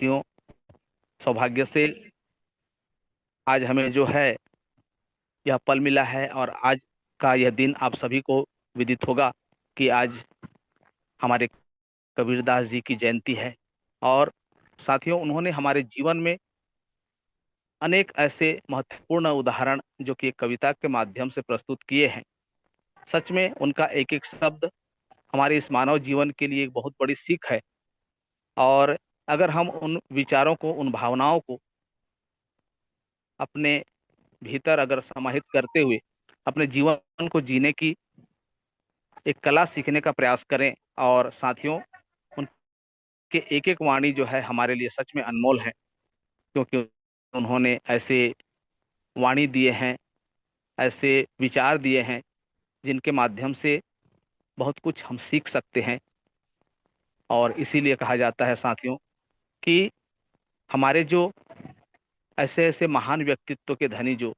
साथियों, सौभाग्य से आज हमें जो है यह पल मिला है और आज का यह दिन आप सभी को विदित होगा कि आज हमारे कबीरदास जी की जयंती है। और साथियों, उन्होंने हमारे जीवन में अनेक ऐसे महत्वपूर्ण उदाहरण जो कि एक कविता के माध्यम से प्रस्तुत किए हैं। सच में उनका एक एक शब्द हमारे इस मानव जीवन के लिए एक बहुत बड़ी सीख है। और अगर हम उन विचारों को, उन भावनाओं को अपने भीतर अगर समाहित करते हुए अपने जीवन को जीने की एक कला सीखने का प्रयास करें, और साथियों, उनके एक एक वाणी जो है हमारे लिए सच में अनमोल है, क्योंकि उन्होंने ऐसे वाणी दिए हैं, ऐसे विचार दिए हैं जिनके माध्यम से बहुत कुछ हम सीख सकते हैं। और इसीलिए कहा जाता है साथियों कि हमारे जो ऐसे ऐसे महान व्यक्तित्व के धनी जो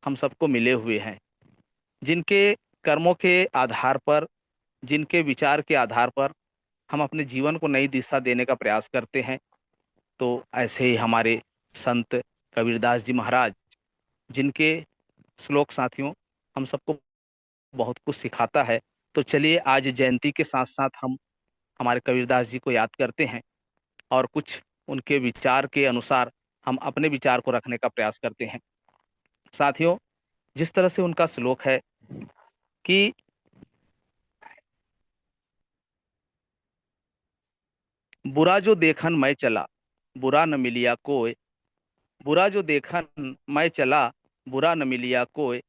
हम सबको मिले हुए हैं, जिनके कर्मों के आधार पर, जिनके विचार के आधार पर हम अपने जीवन को नई दिशा देने का प्रयास करते हैं, तो ऐसे ही हमारे संत कबीरदास जी महाराज, जिनके श्लोक साथियों हम सबको बहुत कुछ सिखाता है। तो चलिए आज जयंती के साथ साथ हम हमारे कबीरदास जी को याद करते हैं और कुछ उनके विचार के अनुसार हम अपने विचार को रखने का प्रयास करते हैं। साथियों, जिस तरह से उनका श्लोक है कि बुरा जो देखन मैं चला, बुरा न मिलिया कोय, बुरा जो देखन मैं चला, बुरा न मिलिया कोय,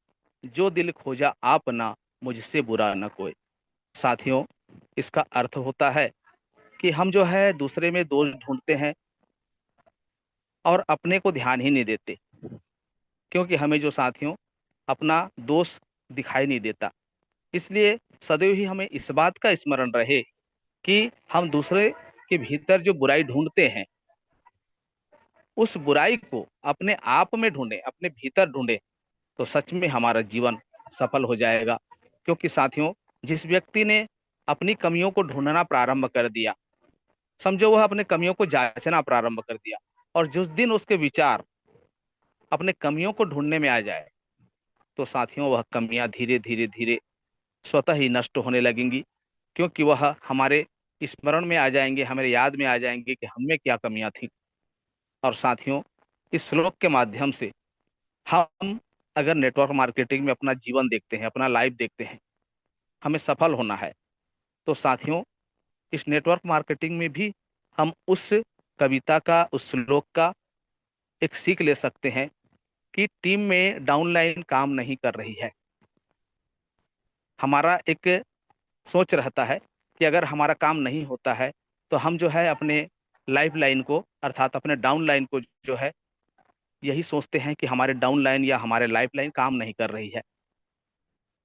जो दिल खोजा आपना, मुझसे बुरा न कोय। साथियों, इसका अर्थ होता है कि हम जो है दूसरे में दोष ढूंढते हैं और अपने को ध्यान ही नहीं देते, क्योंकि हमें जो साथियों अपना दोष दिखाई नहीं देता। इसलिए सदैव ही हमें इस बात का स्मरण रहे कि हम दूसरे के भीतर जो बुराई ढूंढते हैं, उस बुराई को अपने आप में ढूंढें, अपने भीतर ढूंढें, तो सच में हमारा जीवन सफल हो जाएगा। क्योंकि साथियों, जिस व्यक्ति ने अपनी कमियों को ढूंढना प्रारंभ कर दिया, समझो वह अपने कमियों को जांचना प्रारंभ कर दिया, और जिस दिन उसके विचार अपने कमियों को ढूंढने में आ जाए, तो साथियों वह कमियां धीरे धीरे धीरे स्वतः ही नष्ट होने लगेंगी, क्योंकि वह हमारे स्मरण में आ जाएंगे, हमारे याद में आ जाएंगे कि हम में क्या कमियां थी। और साथियों, इस श्लोक के माध्यम से हम अगर नेटवर्क मार्केटिंग में अपना जीवन देखते हैं, अपना लाइफ देखते हैं, हमें सफल होना है, तो साथियों इस नेटवर्क मार्केटिंग में भी हम उस कविता का, उस श्लोक का एक सीख ले सकते हैं कि टीम में डाउनलाइन काम नहीं कर रही है। हमारा एक सोच रहता है कि अगर हमारा काम नहीं होता है तो हम जो है अपने लाइफ लाइन को, अर्थात अपने डाउन लाइन को जो है, यही सोचते हैं कि हमारे डाउन लाइन या हमारे लाइफ लाइन काम नहीं कर रही है,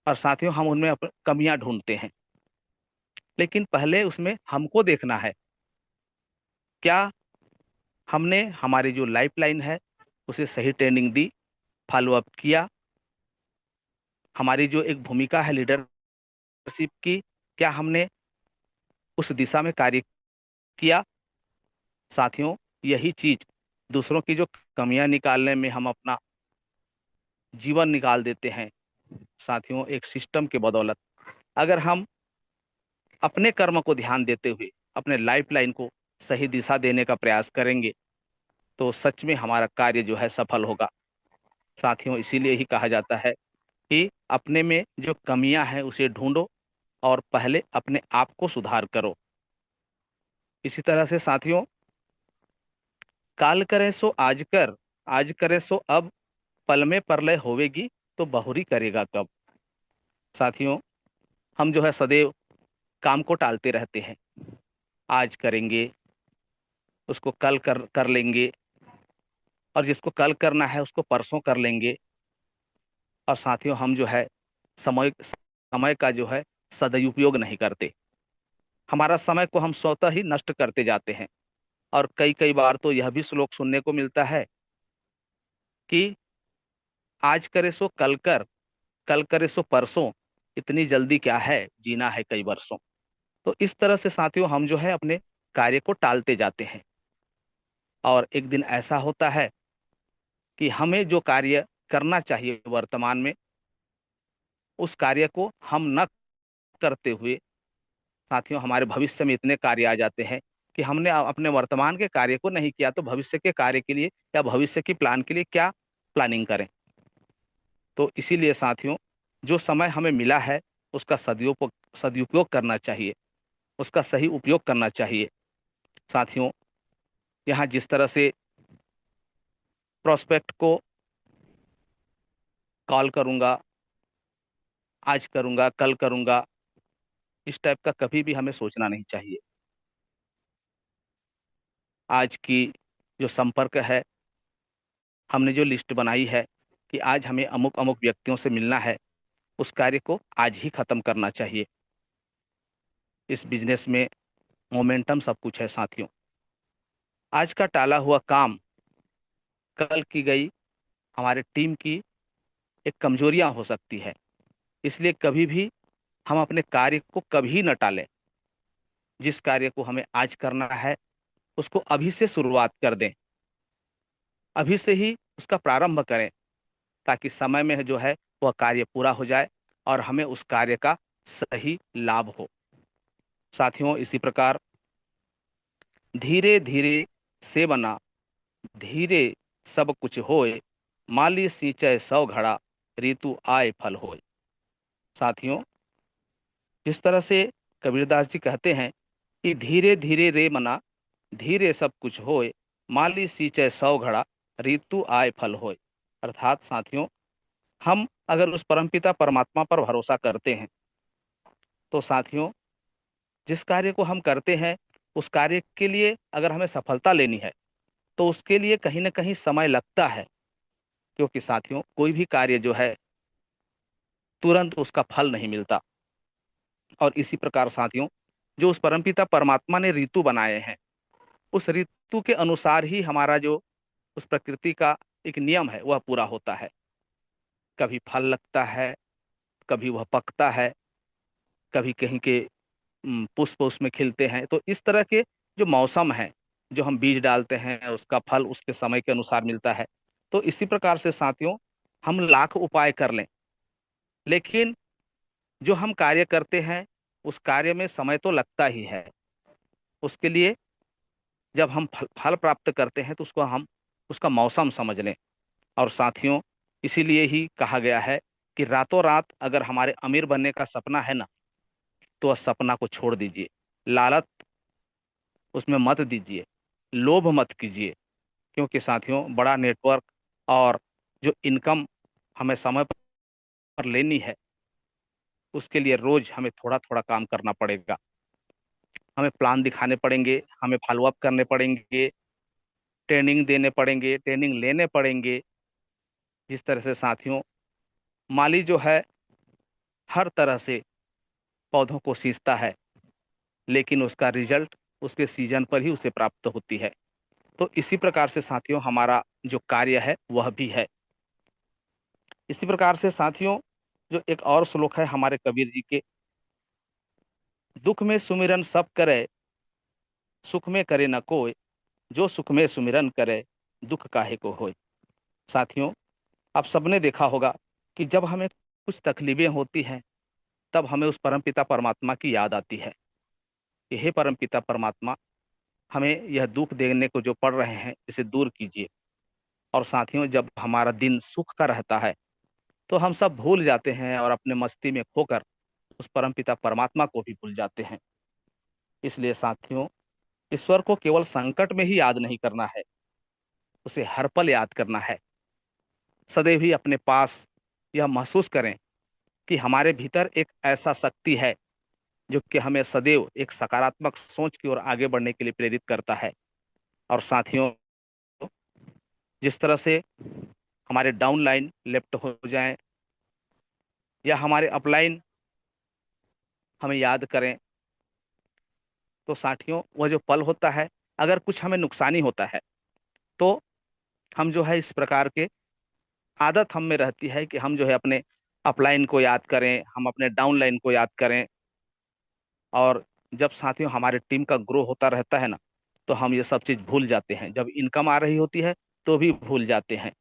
और साथियों हम उनमें कमियां ढूंढते हैं। लेकिन पहले उसमें हमको देखना है, क्या हमने हमारी जो लाइफ लाइन है उसे सही ट्रेनिंग दी, फॉलो अप किया, हमारी जो एक भूमिका है लीडरशिप की, क्या हमने उस दिशा में कार्य किया। साथियों, यही चीज दूसरों की जो कमियां निकालने में हम अपना जीवन निकाल देते हैं। साथियों, एक सिस्टम के बदौलत अगर हम अपने कर्म को ध्यान देते हुए अपने लाइफ लाइन को सही दिशा देने का प्रयास करेंगे, तो सच में हमारा कार्य जो है सफल होगा। साथियों, इसीलिए ही कहा जाता है कि अपने में जो कमियां हैं उसे ढूंढो और पहले अपने आप को सुधार करो। इसी तरह से साथियों, काल करे सो आज कर, आज करे सो अब, पल में परलय होवेगी तो बहुरी करेगा कब। साथियों, हम जो है सदैव काम को टालते रहते हैं, आज करेंगे, उसको कल कर लेंगे, और जिसको कल करना है उसको परसों कर लेंगे। और साथियों, हम जो है समय समय का जो है सदुपयोग नहीं करते, हमारा समय को हम स्वतः ही नष्ट करते जाते हैं। और कई कई बार तो यह भी श्लोक सुनने को मिलता है कि आज करे सो कल कर, कल करे सो परसों, इतनी जल्दी क्या है, जीना है कई वर्षों। तो इस तरह से साथियों हम जो है अपने कार्य को टालते जाते हैं। और एक दिन ऐसा होता है कि हमें जो कार्य करना चाहिए वर्तमान में, उस कार्य को हम न करते हुए साथियों हमारे भविष्य में इतने कार्य आ जाते हैं कि हमने अपने वर्तमान के कार्य को नहीं किया, तो भविष्य के कार्य के लिए या भविष्य की प्लान के लिए क्या प्लानिंग करें। तो इसीलिए साथियों, जो समय हमें मिला है उसका सदुपयोग सदुपयोग करना चाहिए, उसका सही उपयोग करना चाहिए। साथियों, यहाँ जिस तरह से प्रोस्पेक्ट को कॉल करूंगा, आज करूंगा, कल करूंगा, इस टाइप का कभी भी हमें सोचना नहीं चाहिए। आज की जो संपर्क है, हमने जो लिस्ट बनाई है कि आज हमें अमुक अमुक व्यक्तियों से मिलना है, उस कार्य को आज ही खत्म करना चाहिए। इस बिजनेस में मोमेंटम सब कुछ है साथियों। आज का टाला हुआ काम कल की गई हमारे टीम की एक कमजोरियां हो सकती है। इसलिए कभी भी हम अपने कार्य को कभी न टालें। जिस कार्य को हमें आज करना है उसको अभी से शुरुआत कर दें, अभी से ही उसका प्रारंभ करें, ताकि समय में जो है वह कार्य पूरा हो जाए और हमें उस कार्य का सही लाभ हो। साथियों, इसी प्रकार धीरे धीरे से बना, धीरे सब कुछ होए, माली सींचय सौ घड़ा, ऋतु आए फल होए। साथियों, जिस तरह से कबीरदास जी कहते हैं कि धीरे धीरे रे मना, धीरे सब कुछ होए, माली सींचय सौ घड़ा, ऋतु आए फल होए। अर्थात साथियों, हम अगर उस परमपिता परमात्मा पर भरोसा करते हैं, तो साथियों जिस कार्य को हम करते हैं उस कार्य के लिए अगर हमें सफलता लेनी है, तो उसके लिए कहीं ना कहीं समय लगता है। क्योंकि साथियों, कोई भी कार्य जो है तुरंत उसका फल नहीं मिलता। और इसी प्रकार साथियों, जो उस परमपिता परमात्मा ने ऋतु बनाए हैं, उस ऋतु के अनुसार ही हमारा जो उस प्रकृति का एक नियम है वह पूरा होता है। कभी फल लगता है, कभी वह पकता है, कभी कहीं के पुष्प उसमें खिलते हैं। तो इस तरह के जो मौसम है, जो हम बीज डालते हैं उसका फल उसके समय के अनुसार मिलता है। तो इसी प्रकार से साथियों, हम लाख उपाय कर लें, लेकिन जो हम कार्य करते हैं उस कार्य में समय तो लगता ही है। उसके लिए जब हम फल प्राप्त करते हैं तो उसको हम उसका मौसम समझ लें। और साथियों, इसीलिए ही कहा गया है कि रातों रात अगर हमारे अमीर बनने का सपना है ना, तो उस सपना को छोड़ दीजिए। लालच उसमें मत दीजिए, लोभ मत कीजिए। क्योंकि साथियों, बड़ा नेटवर्क और जो इनकम हमें समय पर लेनी है, उसके लिए रोज हमें थोड़ा थोड़ा काम करना पड़ेगा। हमें प्लान दिखाने पड़ेंगे, हमें फॉलो अप करने पड़ेंगे, ट्रेनिंग देने पड़ेंगे, ट्रेनिंग लेने पड़ेंगे। जिस तरह से साथियों, माली जो है हर तरह से पौधों को सींचता है, लेकिन उसका रिजल्ट उसके सीजन पर ही उसे प्राप्त होती है। तो इसी प्रकार से साथियों, हमारा जो कार्य है वह भी है। इसी प्रकार से साथियों, जो एक और श्लोक है हमारे कबीर जी के, दुख में सुमिरन सब करे, सुख में करे न कोय, जो सुख में सुमिरन करे, दुख काहे को होय। साथियों, आप सबने देखा होगा कि जब हमें कुछ तकलीफें होती हैं, तब हमें उस परमपिता परमात्मा की याद आती है कि हे परमपिता परमात्मा, हमें यह दुख देने को जो पड़ रहे हैं इसे दूर कीजिए। और साथियों, जब हमारा दिन सुख का रहता है, तो हम सब भूल जाते हैं और अपने मस्ती में खोकर उस परमपिता परमात्मा को भी भूल जाते हैं। इसलिए साथियों, ईश्वर को केवल संकट में ही याद नहीं करना है, उसे हर पल याद करना है। सदैव ही अपने पास यह महसूस करें कि हमारे भीतर एक ऐसा शक्ति है जो कि हमें सदैव एक सकारात्मक सोच की ओर आगे बढ़ने के लिए प्रेरित करता है। और साथियों, जिस तरह से हमारे डाउन लाइन लेफ्ट हो जाएं या हमारे अपलाइन हमें याद करें, तो साथियों वह जो पल होता है, अगर कुछ हमें नुकसानी होता है, तो हम जो है इस प्रकार के आदत हम में रहती है कि हम जो है अपने अपलाइन को याद करें, हम अपने डाउन लाइन को याद करें। और जब साथियों हमारे टीम का ग्रो होता रहता है ना, तो हम ये सब चीज भूल जाते हैं। जब इनकम आ रही होती है तो भी भूल जाते हैं।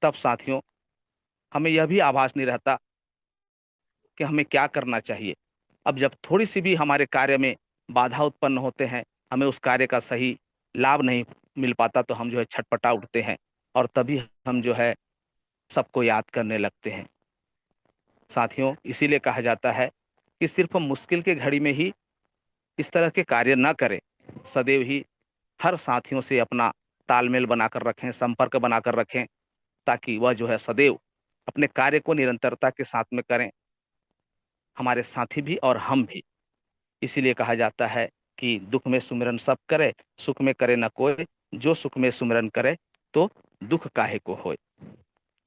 तब साथियों हमें यह भी आभास नहीं रहता कि हमें क्या करना चाहिए। अब जब थोड़ी सी भी हमारे कार्य में बाधा उत्पन्न होते हैं, हमें उस कार्य का सही लाभ नहीं मिल पाता, तो हम जो है छटपटा उठते हैं और तभी हम जो है सबको याद करने लगते हैं। साथियों इसीलिए कहा जाता है कि सिर्फ मुश्किल के घड़ी में ही इस तरह के कार्य न करें, सदैव ही हर साथियों से अपना तालमेल बनाकर रखें, संपर्क बनाकर रखें, ताकि वह जो है सदैव अपने कार्य को निरंतरता के साथ में करें, हमारे साथी भी और हम भी। इसीलिए कहा जाता है कि दुख में सुमिरन सब करे, सुख में करे न कोई, जो सुख में सुमिरन करे तो दुख काहे को होए।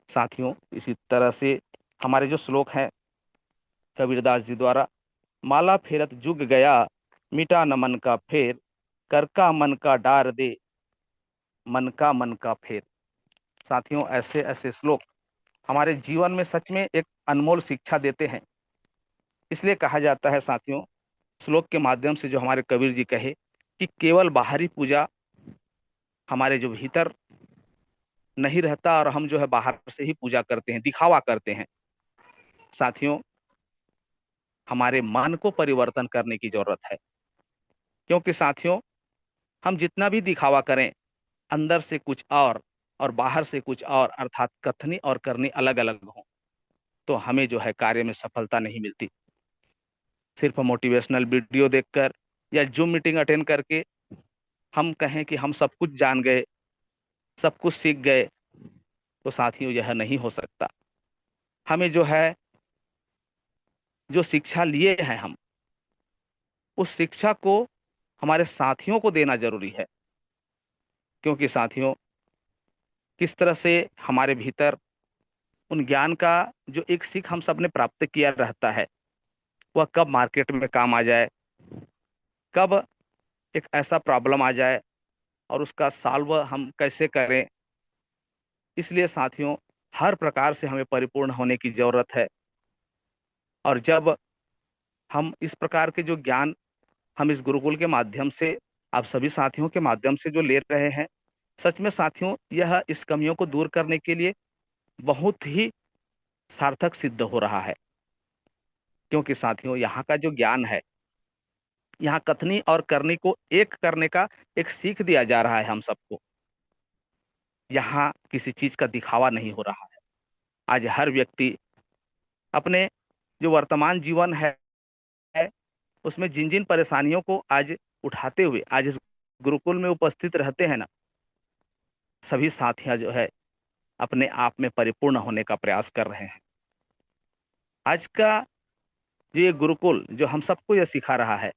साथियों इसी तरह से हमारे जो श्लोक हैं कबीरदास जी द्वारा, माला फेरत जुग गया, मिटा न मन का फेर, कर का मन का डार दे, मन का फेर। साथियों ऐसे ऐसे श्लोक हमारे जीवन में सच में एक अनमोल शिक्षा देते हैं। इसलिए कहा जाता है साथियों, श्लोक के माध्यम से जो हमारे कबीर जी कहे कि केवल बाहरी पूजा हमारे जो भीतर नहीं रहता और हम जो है बाहर से ही पूजा करते हैं, दिखावा करते हैं। साथियों हमारे मन को परिवर्तन करने की जरूरत है, क्योंकि साथियों हम जितना भी दिखावा करें, अंदर से कुछ और बाहर से कुछ और, अर्थात कथनी और करनी अलग अलग हो, तो हमें जो है कार्य में सफलता नहीं मिलती। सिर्फ मोटिवेशनल वीडियो देखकर या जूम मीटिंग अटेंड करके हम कहें कि हम सब कुछ जान गए, सब कुछ सीख गए, तो साथियों यह नहीं हो सकता। हमें जो है जो शिक्षा लिए हैं हम, उस शिक्षा को हमारे साथियों को देना जरूरी है। क्योंकि साथियों किस तरह से हमारे भीतर उन ज्ञान का जो एक सीख हम सब ने प्राप्त किया रहता है, वह कब मार्केट में काम आ जाए, कब एक ऐसा प्रॉब्लम आ जाए और उसका सॉल्व हम कैसे करें। इसलिए साथियों हर प्रकार से हमें परिपूर्ण होने की जरूरत है। और जब हम इस प्रकार के जो ज्ञान हम इस गुरुकुल के माध्यम से, आप सभी साथियों के माध्यम से जो ले रहे हैं, सच में साथियों यह इस कमियों को दूर करने के लिए बहुत ही सार्थक सिद्ध हो रहा है। क्योंकि साथियों यहाँ का जो ज्ञान है, यहाँ कथनी और करनी को एक करने का एक सीख दिया जा रहा है हम सबको। यहाँ किसी चीज का दिखावा नहीं हो रहा है। आज हर व्यक्ति अपने जो वर्तमान जीवन है उसमें जिन जिन परेशानियों को आज उठाते हुए आज इस गुरुकुल में उपस्थित रहते हैं ना, सभी साथियां जो है अपने आप में परिपूर्ण होने का प्रयास कर रहे हैं। आज का ये गुरुकुल जो हम सबको यह सिखा रहा है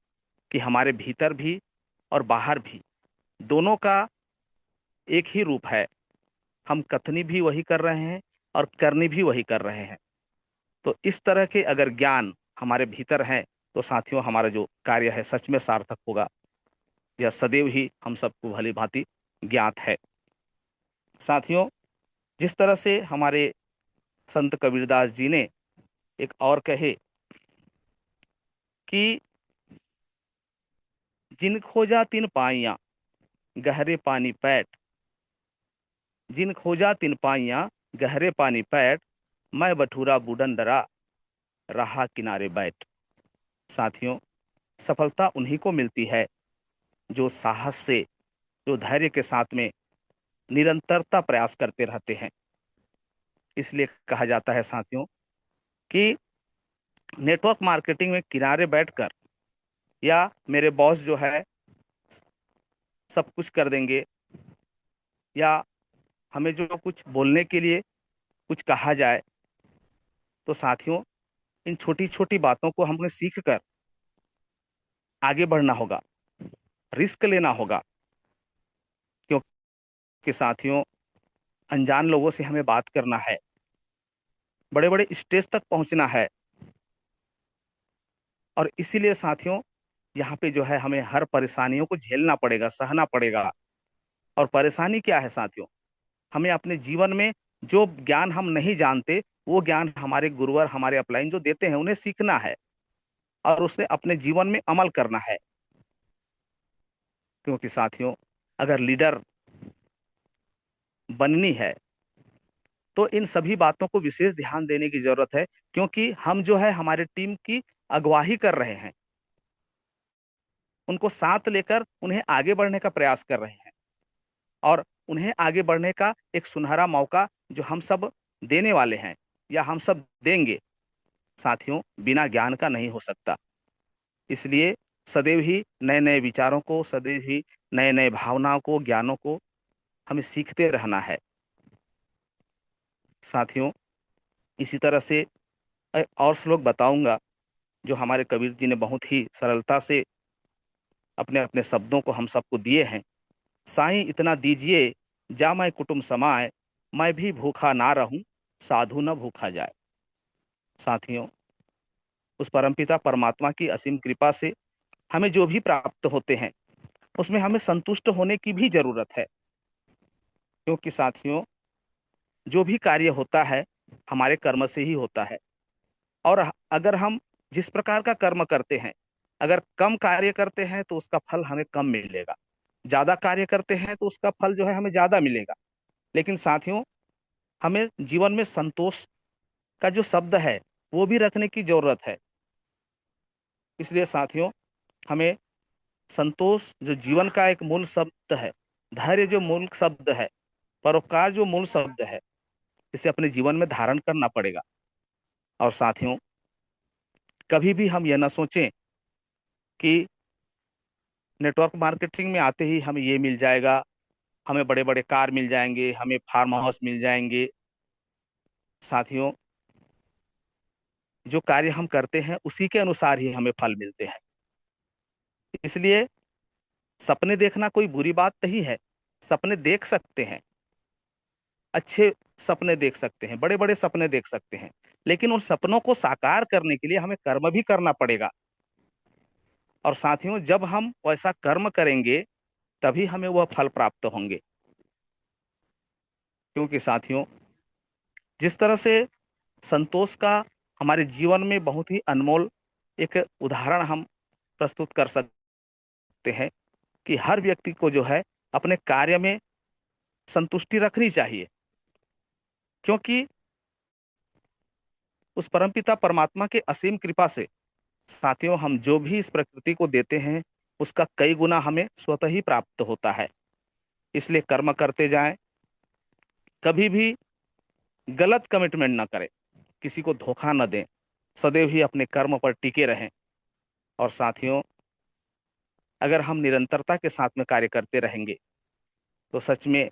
कि हमारे भीतर भी और बाहर भी दोनों का एक ही रूप है। हम कथनी भी वही कर रहे हैं और करनी भी वही कर रहे हैं। तो इस तरह के अगर ज्ञान हमारे भीतर है, तो साथियों हमारा जो कार्य है सच में सार्थक होगा। यह सदैव ही हम सबको भली भांति ज्ञात है। साथियों जिस तरह से हमारे संत कबीरदास जी ने एक और कहे कि जिन खोजा तिन पाइया, गहरे पानी पैठ, जिन खोजा तिन पाइया, गहरे पानी पैठ, मैं बठूरा बूढ़न डरा, रहा किनारे बैठ। साथियों सफलता उन्हीं को मिलती है जो साहस से, जो धैर्य के साथ में निरंतरता प्रयास करते रहते हैं। इसलिए कहा जाता है साथियों कि नेटवर्क मार्केटिंग में किनारे बैठकर या मेरे बॉस जो है सब कुछ कर देंगे, या हमें जो कुछ बोलने के लिए कुछ कहा जाए, तो साथियों इन छोटी छोटी बातों को हमने सीख कर आगे बढ़ना होगा, रिस्क लेना होगा। क्योंकि साथियों अनजान लोगों से हमें बात करना है, बड़े बड़े स्टेज तक पहुंचना है। और इसीलिए साथियों यहाँ पे जो है हमें हर परेशानियों को झेलना पड़ेगा, सहना पड़ेगा। और परेशानी क्या है साथियों, हमें अपने जीवन में जो ज्ञान हम नहीं जानते, वो ज्ञान हमारे गुरुवर, हमारे अपलाइन जो देते हैं, उन्हें सीखना है और उसे अपने जीवन में अमल करना है। क्योंकि साथियों, अगर लीडर बननी है तो इन सभी बातों को विशेष ध्यान देने की जरूरत है, क्योंकि हम जो है हमारे टीम की अगुवाई कर रहे हैं, उनको साथ लेकर उन्हें आगे बढ़ने का प्रयास कर रहे हैं, और उन्हें आगे बढ़ने का एक सुनहरा मौका जो हम सब देने वाले हैं या हम सब देंगे, साथियों, बिना ज्ञान का नहीं हो सकता। इसलिए सदैव ही नए नए विचारों को, सदैव ही नए नए भावनाओं को, ज्ञानों को हमें सीखते रहना है। साथियों, इसी तरह से और श्लोक बताऊंगा जो हमारे कबीर जी ने बहुत ही सरलता से अपने अपने शब्दों को हम सबको दिए हैं। साईं इतना दीजिए जा मैं कुटुंब समाए, मैं भी भूखा ना रहूं, साधु न भूखा जाए। साथियों, उस परमपिता परमात्मा की असीम कृपा से हमें जो भी प्राप्त होते हैं उसमें हमें संतुष्ट होने की भी जरूरत है, क्योंकि साथियों, जो भी कार्य होता है हमारे कर्म से ही होता है। और अगर हम जिस प्रकार का कर्म करते हैं, अगर कम कार्य करते हैं तो उसका फल हमें कम मिलेगा, ज्यादा कार्य करते हैं तो उसका फल जो है हमें ज्यादा मिलेगा। लेकिन साथियों, हमें जीवन में संतोष का जो शब्द है वो भी रखने की जरूरत है। इसलिए साथियों, हमें संतोष जो जीवन का एक मूल शब्द है, धैर्य जो मूल शब्द है, परोपकार जो मूल शब्द है, इसे अपने जीवन में धारण करना पड़ेगा। और साथियों, कभी भी हम यह ना सोचें कि नेटवर्क मार्केटिंग में आते ही हमें ये मिल जाएगा, हमें बड़े बड़े कार मिल जाएंगे, हमें फार्म हाउस मिल जाएंगे। साथियों, जो कार्य हम करते हैं उसी के अनुसार ही हमें फल मिलते हैं। इसलिए सपने देखना कोई बुरी बात नहीं है। सपने देख सकते हैं, अच्छे सपने देख सकते हैं, बड़े बड़े सपने देख सकते हैं, लेकिन उन सपनों को साकार करने के लिए हमें कर्म भी करना पड़ेगा। और साथियों, जब हम वैसा कर्म करेंगे तभी हमें वह फल प्राप्त होंगे। क्योंकि साथियों, जिस तरह से संतोष का हमारे जीवन में बहुत ही अनमोल एक उदाहरण हम प्रस्तुत कर सकते हैं कि हर व्यक्ति को जो है अपने कार्य में संतुष्टि रखनी चाहिए, क्योंकि उस परमपिता परमात्मा के असीम कृपा से साथियों, हम जो भी इस प्रकृति को देते हैं उसका कई गुना हमें स्वतः ही प्राप्त होता है। इसलिए कर्म करते जाएं, कभी भी गलत कमिटमेंट न करें, किसी को धोखा न दें, सदैव ही अपने कर्म पर टिके रहें। और साथियों, अगर हम निरंतरता के साथ में कार्य करते रहेंगे तो सच में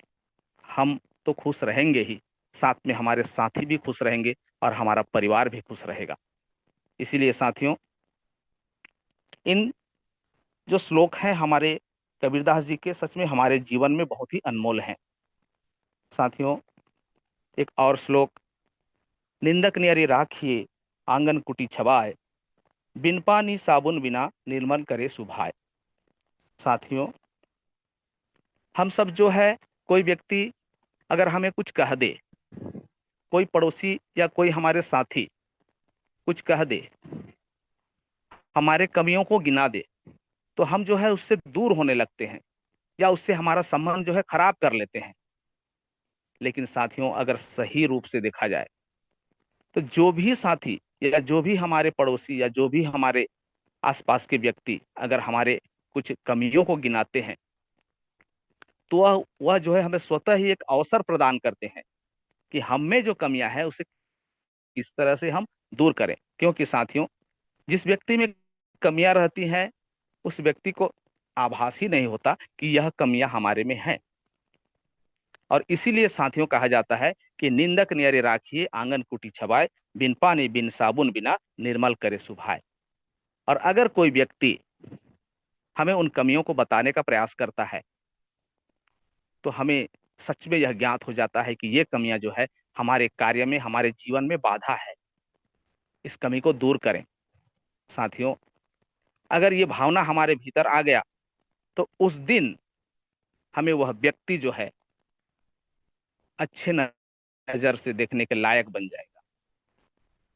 हम तो खुश रहेंगे ही, साथ में हमारे साथी भी खुश रहेंगे और हमारा परिवार भी खुश रहेगा। इसीलिए साथियों, इन जो श्लोक हैं हमारे कबीरदास जी के, सच में हमारे जीवन में बहुत ही अनमोल हैं। साथियों, एक और श्लोक, निंदक नियरि राखिए आंगन कुटी छबाय, बिन पानी साबुन बिना निर्मल करे सुभाय। साथियों, हम सब जो है, कोई व्यक्ति अगर हमें कुछ कह दे, कोई पड़ोसी या कोई हमारे साथी कुछ कह दे, हमारे कमियों को गिना दे, तो हम जो है उससे दूर होने लगते हैं या उससे हमारा संबंध जो है खराब कर लेते हैं। लेकिन साथियों, अगर सही रूप से देखा जाए तो जो भी साथी या जो भी हमारे पड़ोसी या जो भी हमारे आसपास के व्यक्ति अगर हमारे कुछ कमियों को गिनाते हैं, तो वह जो है हमें स्वतः ही एक अवसर प्रदान करते हैं कि हम में जो कमियां हैं उसे किस तरह से हम दूर करें। क्योंकि साथियों, जिस व्यक्ति में कमियां रहती हैं उस व्यक्ति को आभास ही नहीं होता कि यह कमियां हमारे में हैं। और इसीलिए साथियों, कहा जाता है कि निंदक नियरे राखिए आंगन कुटी छबाय, बिन पानी बिन साबुन बिना निर्मल करे सुभाय। और अगर कोई व्यक्ति हमें उन कमियों को बताने का प्रयास करता है तो हमें सच में यह ज्ञात हो जाता है कि ये कमियां जो है हमारे कार्य में, हमारे जीवन में बाधा है। इस कमी को दूर करें। साथियों, अगर ये भावना हमारे भीतर आ गया तो उस दिन हमें वह व्यक्ति जो है अच्छे नजर से देखने के लायक बन जाएगा।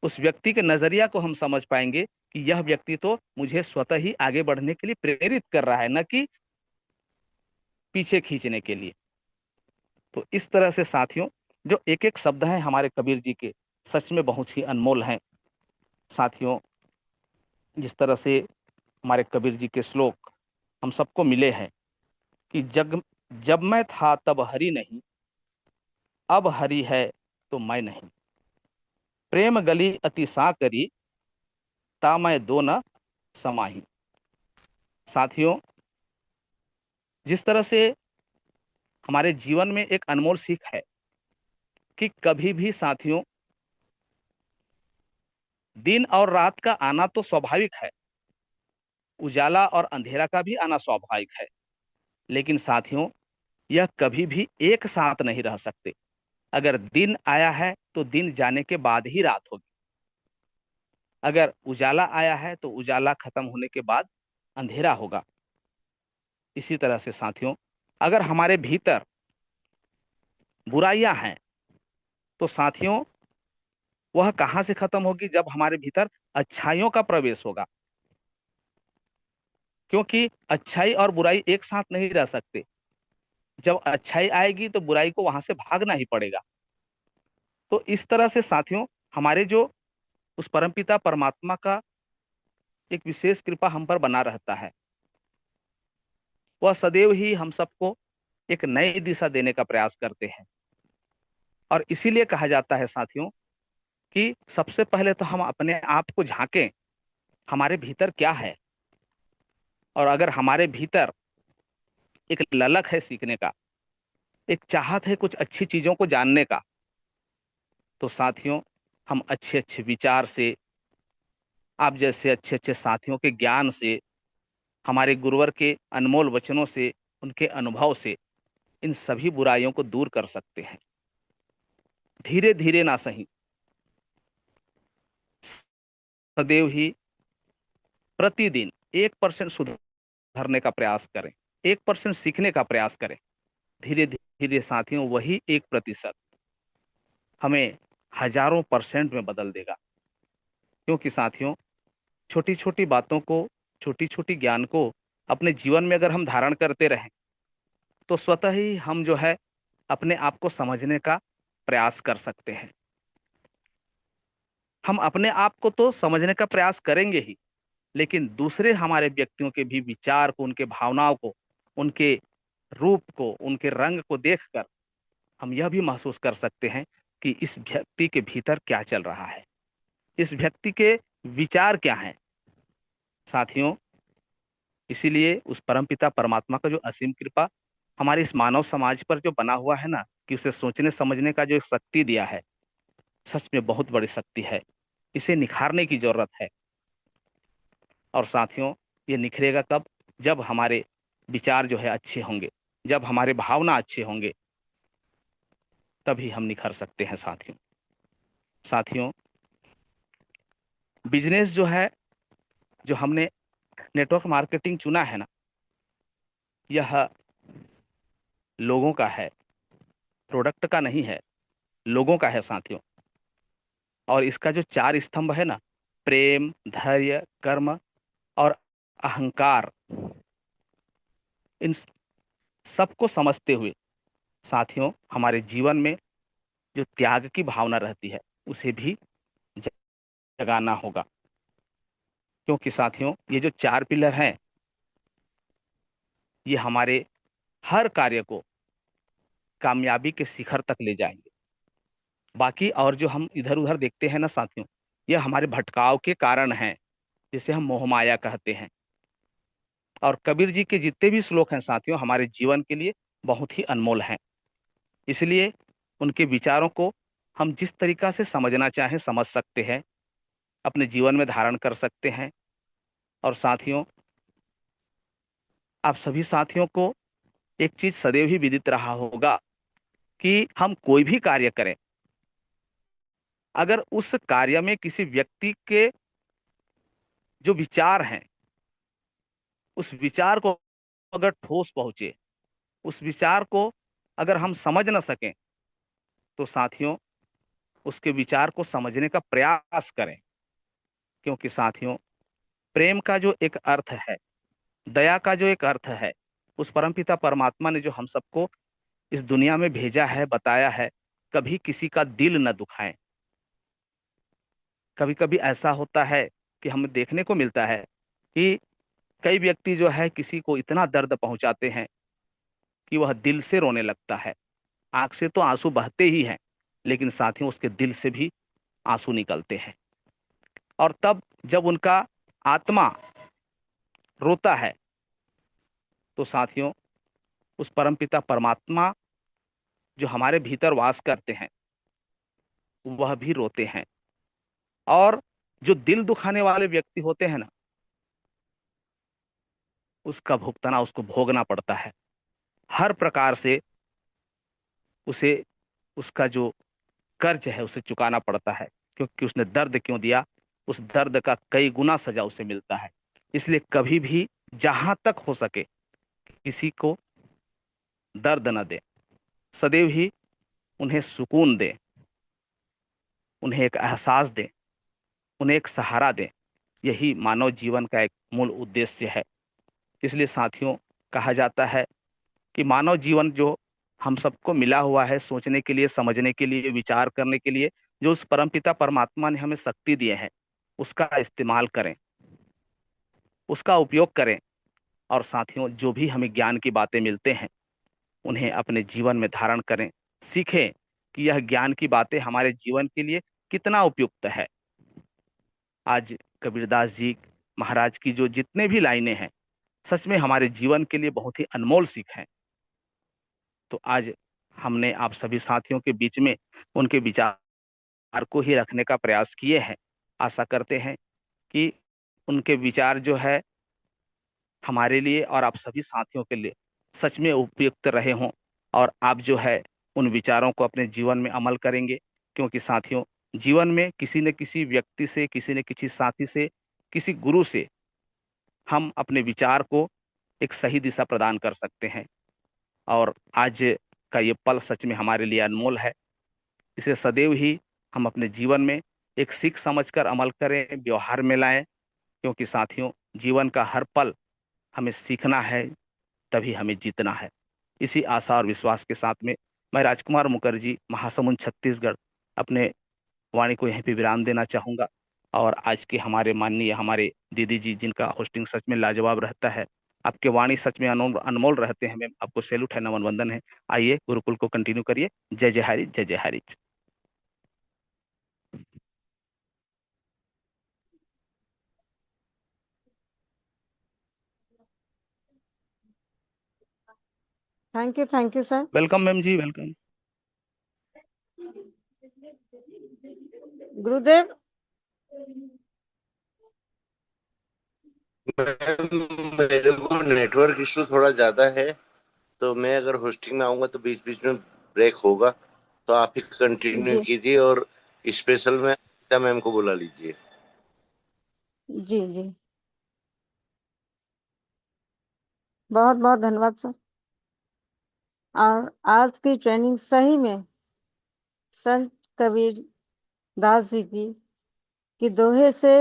उस व्यक्ति के नजरिया को हम समझ पाएंगे कि यह व्यक्ति तो मुझे स्वतः ही आगे बढ़ने के लिए प्रेरित कर रहा है, न कि पीछे खींचने के लिए। तो इस तरह से साथियों, जो एक एक शब्द हैं हमारे कबीर जी के, सच में बहुत ही अनमोल हैं साथियों। जिस तरह से हमारे कबीर जी के श्लोक हम सबको मिले हैं कि जग जब मैं था तब हरि नहीं, अब हरि है तो मैं नहीं। प्रेम गली अति साकरी, ता मैं दो न समाही। साथियों, जिस तरह से हमारे जीवन में एक अनमोल सीख है कि कभी भी साथियों, दिन और रात का आना तो स्वाभाविक है, उजाला और अंधेरा का भी आना स्वाभाविक है, लेकिन साथियों, यह कभी भी एक साथ नहीं रह सकते। अगर दिन आया है तो दिन जाने के बाद ही रात होगी। अगर उजाला आया है तो उजाला खत्म होने के बाद अंधेरा होगा। इसी तरह से साथियों, अगर हमारे भीतर बुराइयां हैं तो साथियों, वह कहां से खत्म होगी? जब हमारे भीतर अच्छाइयों का प्रवेश होगा। क्योंकि अच्छाई और बुराई एक साथ नहीं रह सकते। जब अच्छाई आएगी तो बुराई को वहां से भागना ही पड़ेगा। तो इस तरह से साथियों, हमारे जो उस परमपिता परमात्मा का एक विशेष कृपा हम पर बना रहता है, वह सदैव ही हम सबको एक नई दिशा देने का प्रयास करते हैं। और इसीलिए कहा जाता है साथियों कि सबसे पहले तो हम अपने आप को झांकें, हमारे भीतर क्या है। और अगर हमारे भीतर एक ललक है सीखने का, एक चाहत है कुछ अच्छी चीजों को जानने का, तो साथियों, हम अच्छे अच्छे विचार से, आप जैसे अच्छे अच्छे साथियों के ज्ञान से, हमारे गुरुवर के अनमोल वचनों से, उनके अनुभव से इन सभी बुराइयों को दूर कर सकते हैं। धीरे धीरे ना सही, सदैव ही प्रतिदिन 1% सुधरने का प्रयास करें, 1% सीखने का प्रयास करें। धीरे धीरे साथियों, वही 1% हमें हजारों परसेंट में बदल देगा। क्योंकि साथियों, छोटी छोटी बातों को, छोटी छोटी ज्ञान को अपने जीवन में अगर हम धारण करते रहें तो स्वतः ही हम जो है अपने आप को समझने का प्रयास कर सकते हैं। हम अपने आप को तो समझने का प्रयास करेंगे ही, लेकिन दूसरे हमारे व्यक्तियों के भी विचार को, उनके भावनाओं को, उनके रूप को, उनके रंग को देखकर हम यह भी महसूस कर सकते हैं कि इस व्यक्ति के भीतर क्या चल रहा है, इस व्यक्ति के विचार क्या हैं साथियों। इसीलिए उस परमपिता परमात्मा का जो असीम कृपा हमारे इस मानव समाज पर जो बना हुआ है ना, कि उसे सोचने समझने का जो एक शक्ति दिया है, सच में बहुत बड़ी शक्ति है। इसे निखारने की जरूरत है। और साथियों, ये निखरेगा कब? जब हमारे विचार जो है अच्छे होंगे, जब हमारे भावना अच्छे होंगे, तभी हम निखर सकते हैं साथियों। साथियों, बिजनेस जो है, जो हमने नेटवर्क मार्केटिंग चुना है ना, यह लोगों का है, प्रोडक्ट का नहीं है, लोगों का है साथियों। और इसका जो 4 स्तंभ है ना, प्रेम, धैर्य, कर्म और अहंकार, इन सबको समझते हुए साथियों, हमारे जीवन में जो त्याग की भावना रहती है उसे भी जगाना होगा। क्योंकि साथियों, ये जो 4 पिलर हैं, ये हमारे हर कार्य को कामयाबी के शिखर तक ले जाएंगे। बाकी और जो हम इधर उधर देखते हैं ना साथियों, ये हमारे भटकाव के कारण हैं, जिसे हम मोहमाया कहते हैं। और कबीर जी के जितने भी श्लोक हैं साथियों, हमारे जीवन के लिए बहुत ही अनमोल हैं। इसलिए उनके विचारों को हम जिस तरीका से समझना चाहें समझ सकते हैं, अपने जीवन में धारण कर सकते हैं। और साथियों, आप सभी साथियों को एक चीज सदैव ही विदित रहा होगा कि हम कोई भी कार्य करें, अगर उस कार्य में किसी व्यक्ति के जो विचार हैं, उस विचार को अगर ठोस पहुंचे, उस विचार को अगर हम समझ ना सकें, तो साथियों, उसके विचार को समझने का प्रयास करें। क्योंकि साथियों, प्रेम का जो एक अर्थ है, दया का जो एक अर्थ है, उस परमपिता परमात्मा ने जो हम सबको इस दुनिया में भेजा है, बताया है, कभी किसी का दिल न दुखाएं। कभी कभी ऐसा होता है कि हमें देखने को मिलता है कि कई व्यक्ति जो है किसी को इतना दर्द पहुंचाते हैं कि वह दिल से रोने लगता है। आंख से तो आंसू बहते ही हैं, लेकिन साथियों उसके दिल से भी आंसू निकलते हैं। और तब जब उनका आत्मा रोता है तो साथियों उस परमपिता परमात्मा जो हमारे भीतर वास करते हैं वह भी रोते हैं। और जो दिल दुखाने वाले व्यक्ति होते हैं ना, उसका भुगतना उसको भोगना पड़ता है हर प्रकार से। उसे उसका जो कर्ज है उसे चुकाना पड़ता है, क्योंकि उसने दर्द क्यों दिया, उस दर्द का कई गुना सजा उसे मिलता है। इसलिए कभी भी जहां तक हो सके किसी को दर्द न दे, सदैव ही उन्हें सुकून दे, उन्हें एक एहसास दे, उन्हें एक सहारा दे। यही मानव जीवन का एक मूल उद्देश्य है। इसलिए साथियों कहा जाता है कि मानव जीवन जो हम सबको मिला हुआ है सोचने के लिए, समझने के लिए, विचार करने के लिए, जो उस परमपिता परमात्मा ने हमें शक्ति दिए हैं, उसका इस्तेमाल करें, उसका उपयोग करें। और साथियों जो भी हमें ज्ञान की बातें मिलते हैं उन्हें अपने जीवन में धारण करें, सीखें कि यह ज्ञान की बातें हमारे जीवन के लिए कितना उपयुक्त है। आज कबीरदास जी महाराज की जो जितने भी लाइनें हैं सच में हमारे जीवन के लिए बहुत ही अनमोल सीख हैं। तो आज हमने आप सभी साथियों के बीच में उनके विचार को ही रखने का प्रयास किए हैं। आशा करते हैं कि उनके विचार जो है हमारे लिए और आप सभी साथियों के लिए सच में उपयुक्त रहे हों, और आप जो है उन विचारों को अपने जीवन में अमल करेंगे। क्योंकि साथियों जीवन में किसी न किसी व्यक्ति से, किसी न किसी साथी से, किसी गुरु से हम अपने विचार को एक सही दिशा प्रदान कर सकते हैं। और आज का ये पल सच में हमारे लिए अनमोल है। इसे सदैव ही हम अपने जीवन में एक सीख समझकर अमल करें, व्यवहार में लाएं। क्योंकि साथियों जीवन का हर पल हमें सीखना है, तभी हमें जीतना है। इसी आशा और विश्वास के साथ में मैं राजकुमार मुखर्जी, महासमुंद छत्तीसगढ़, अपने वाणी को यहीं पे विराम देना चाहूंगा। और आज के हमारे माननीय हमारे दीदी जी जिनका होस्टिंग सच में लाजवाब रहता है, आपके वाणी सच में अनमोल अनमोल रहते हैं मैम, आपको सैल्यूट है, नमन वंदन है। आइए गुरुकुल को कंटिन्यू करिए। जय जय हरि, जय जय Hari. Thank you sir. Welcome ma'am ji, welcome. Gurudev. मेरे को नेटवर्क इशू थोड़ा ज्यादा है, तो मैं अगर होस्टिंग में आऊंगा तो बीच बीच में ब्रेक होगा, तो आप ही कंटिन्यू जी कीजिए और स्पेशल में अनीता मैम को बुला लीजिए। जी जी, बहुत बहुत धन्यवाद सर। और आज की ट्रेनिंग सही में संत कबीर दास जी की दोहे से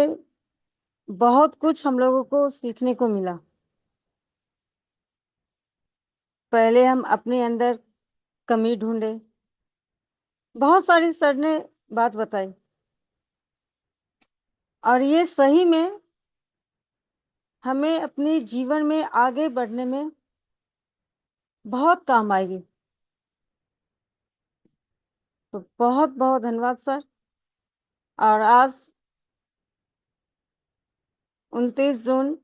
बहुत कुछ हम लोगों को सीखने को मिला। पहले हम अपने अंदर कमी ढूंढे, बहुत सारी सर ने बात बताई, और ये सही में हमें अपने जीवन में आगे बढ़ने में बहुत काम आएगी। तो बहुत बहुत धन्यवाद सर। और आज 29 जून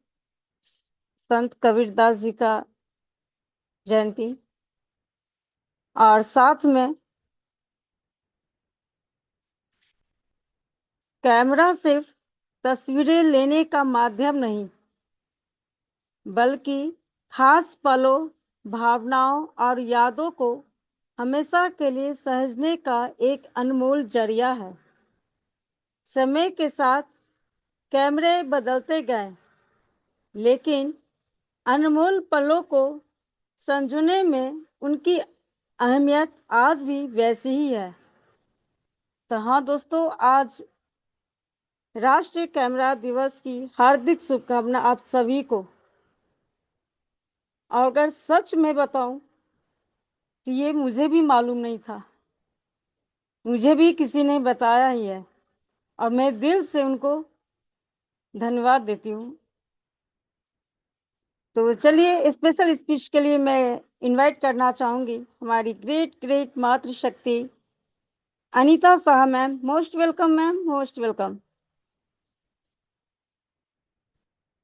संत कबीरदास जी का जयंती, और साथ में कैमरा सिर्फ तस्वीरें लेने का माध्यम नहीं, बल्कि खास पलों, भावनाओं और यादों को हमेशा के लिए सहेजने का एक अनमोल जरिया है। समय के साथ कैमरे बदलते गए, लेकिन अनमोल पलों को संजोने में उनकी अहमियत आज भी वैसी ही है। तो हाँ दोस्तों, आज राष्ट्रीय कैमरा दिवस की हार्दिक शुभकामना आप सभी को। और अगर सच में बताऊं तो ये मुझे भी मालूम नहीं था, मुझे भी किसी ने बताया ही है, और मैं दिल से उनको धन्यवाद देती हूँ। तो चलिए, स्पेशल स्पीच के लिए मैं इनवाइट करना चाहूंगी हमारी ग्रेट ग्रेट मातृशक्ति Anita Shah ma'am. Most welcome ma'am, most welcome.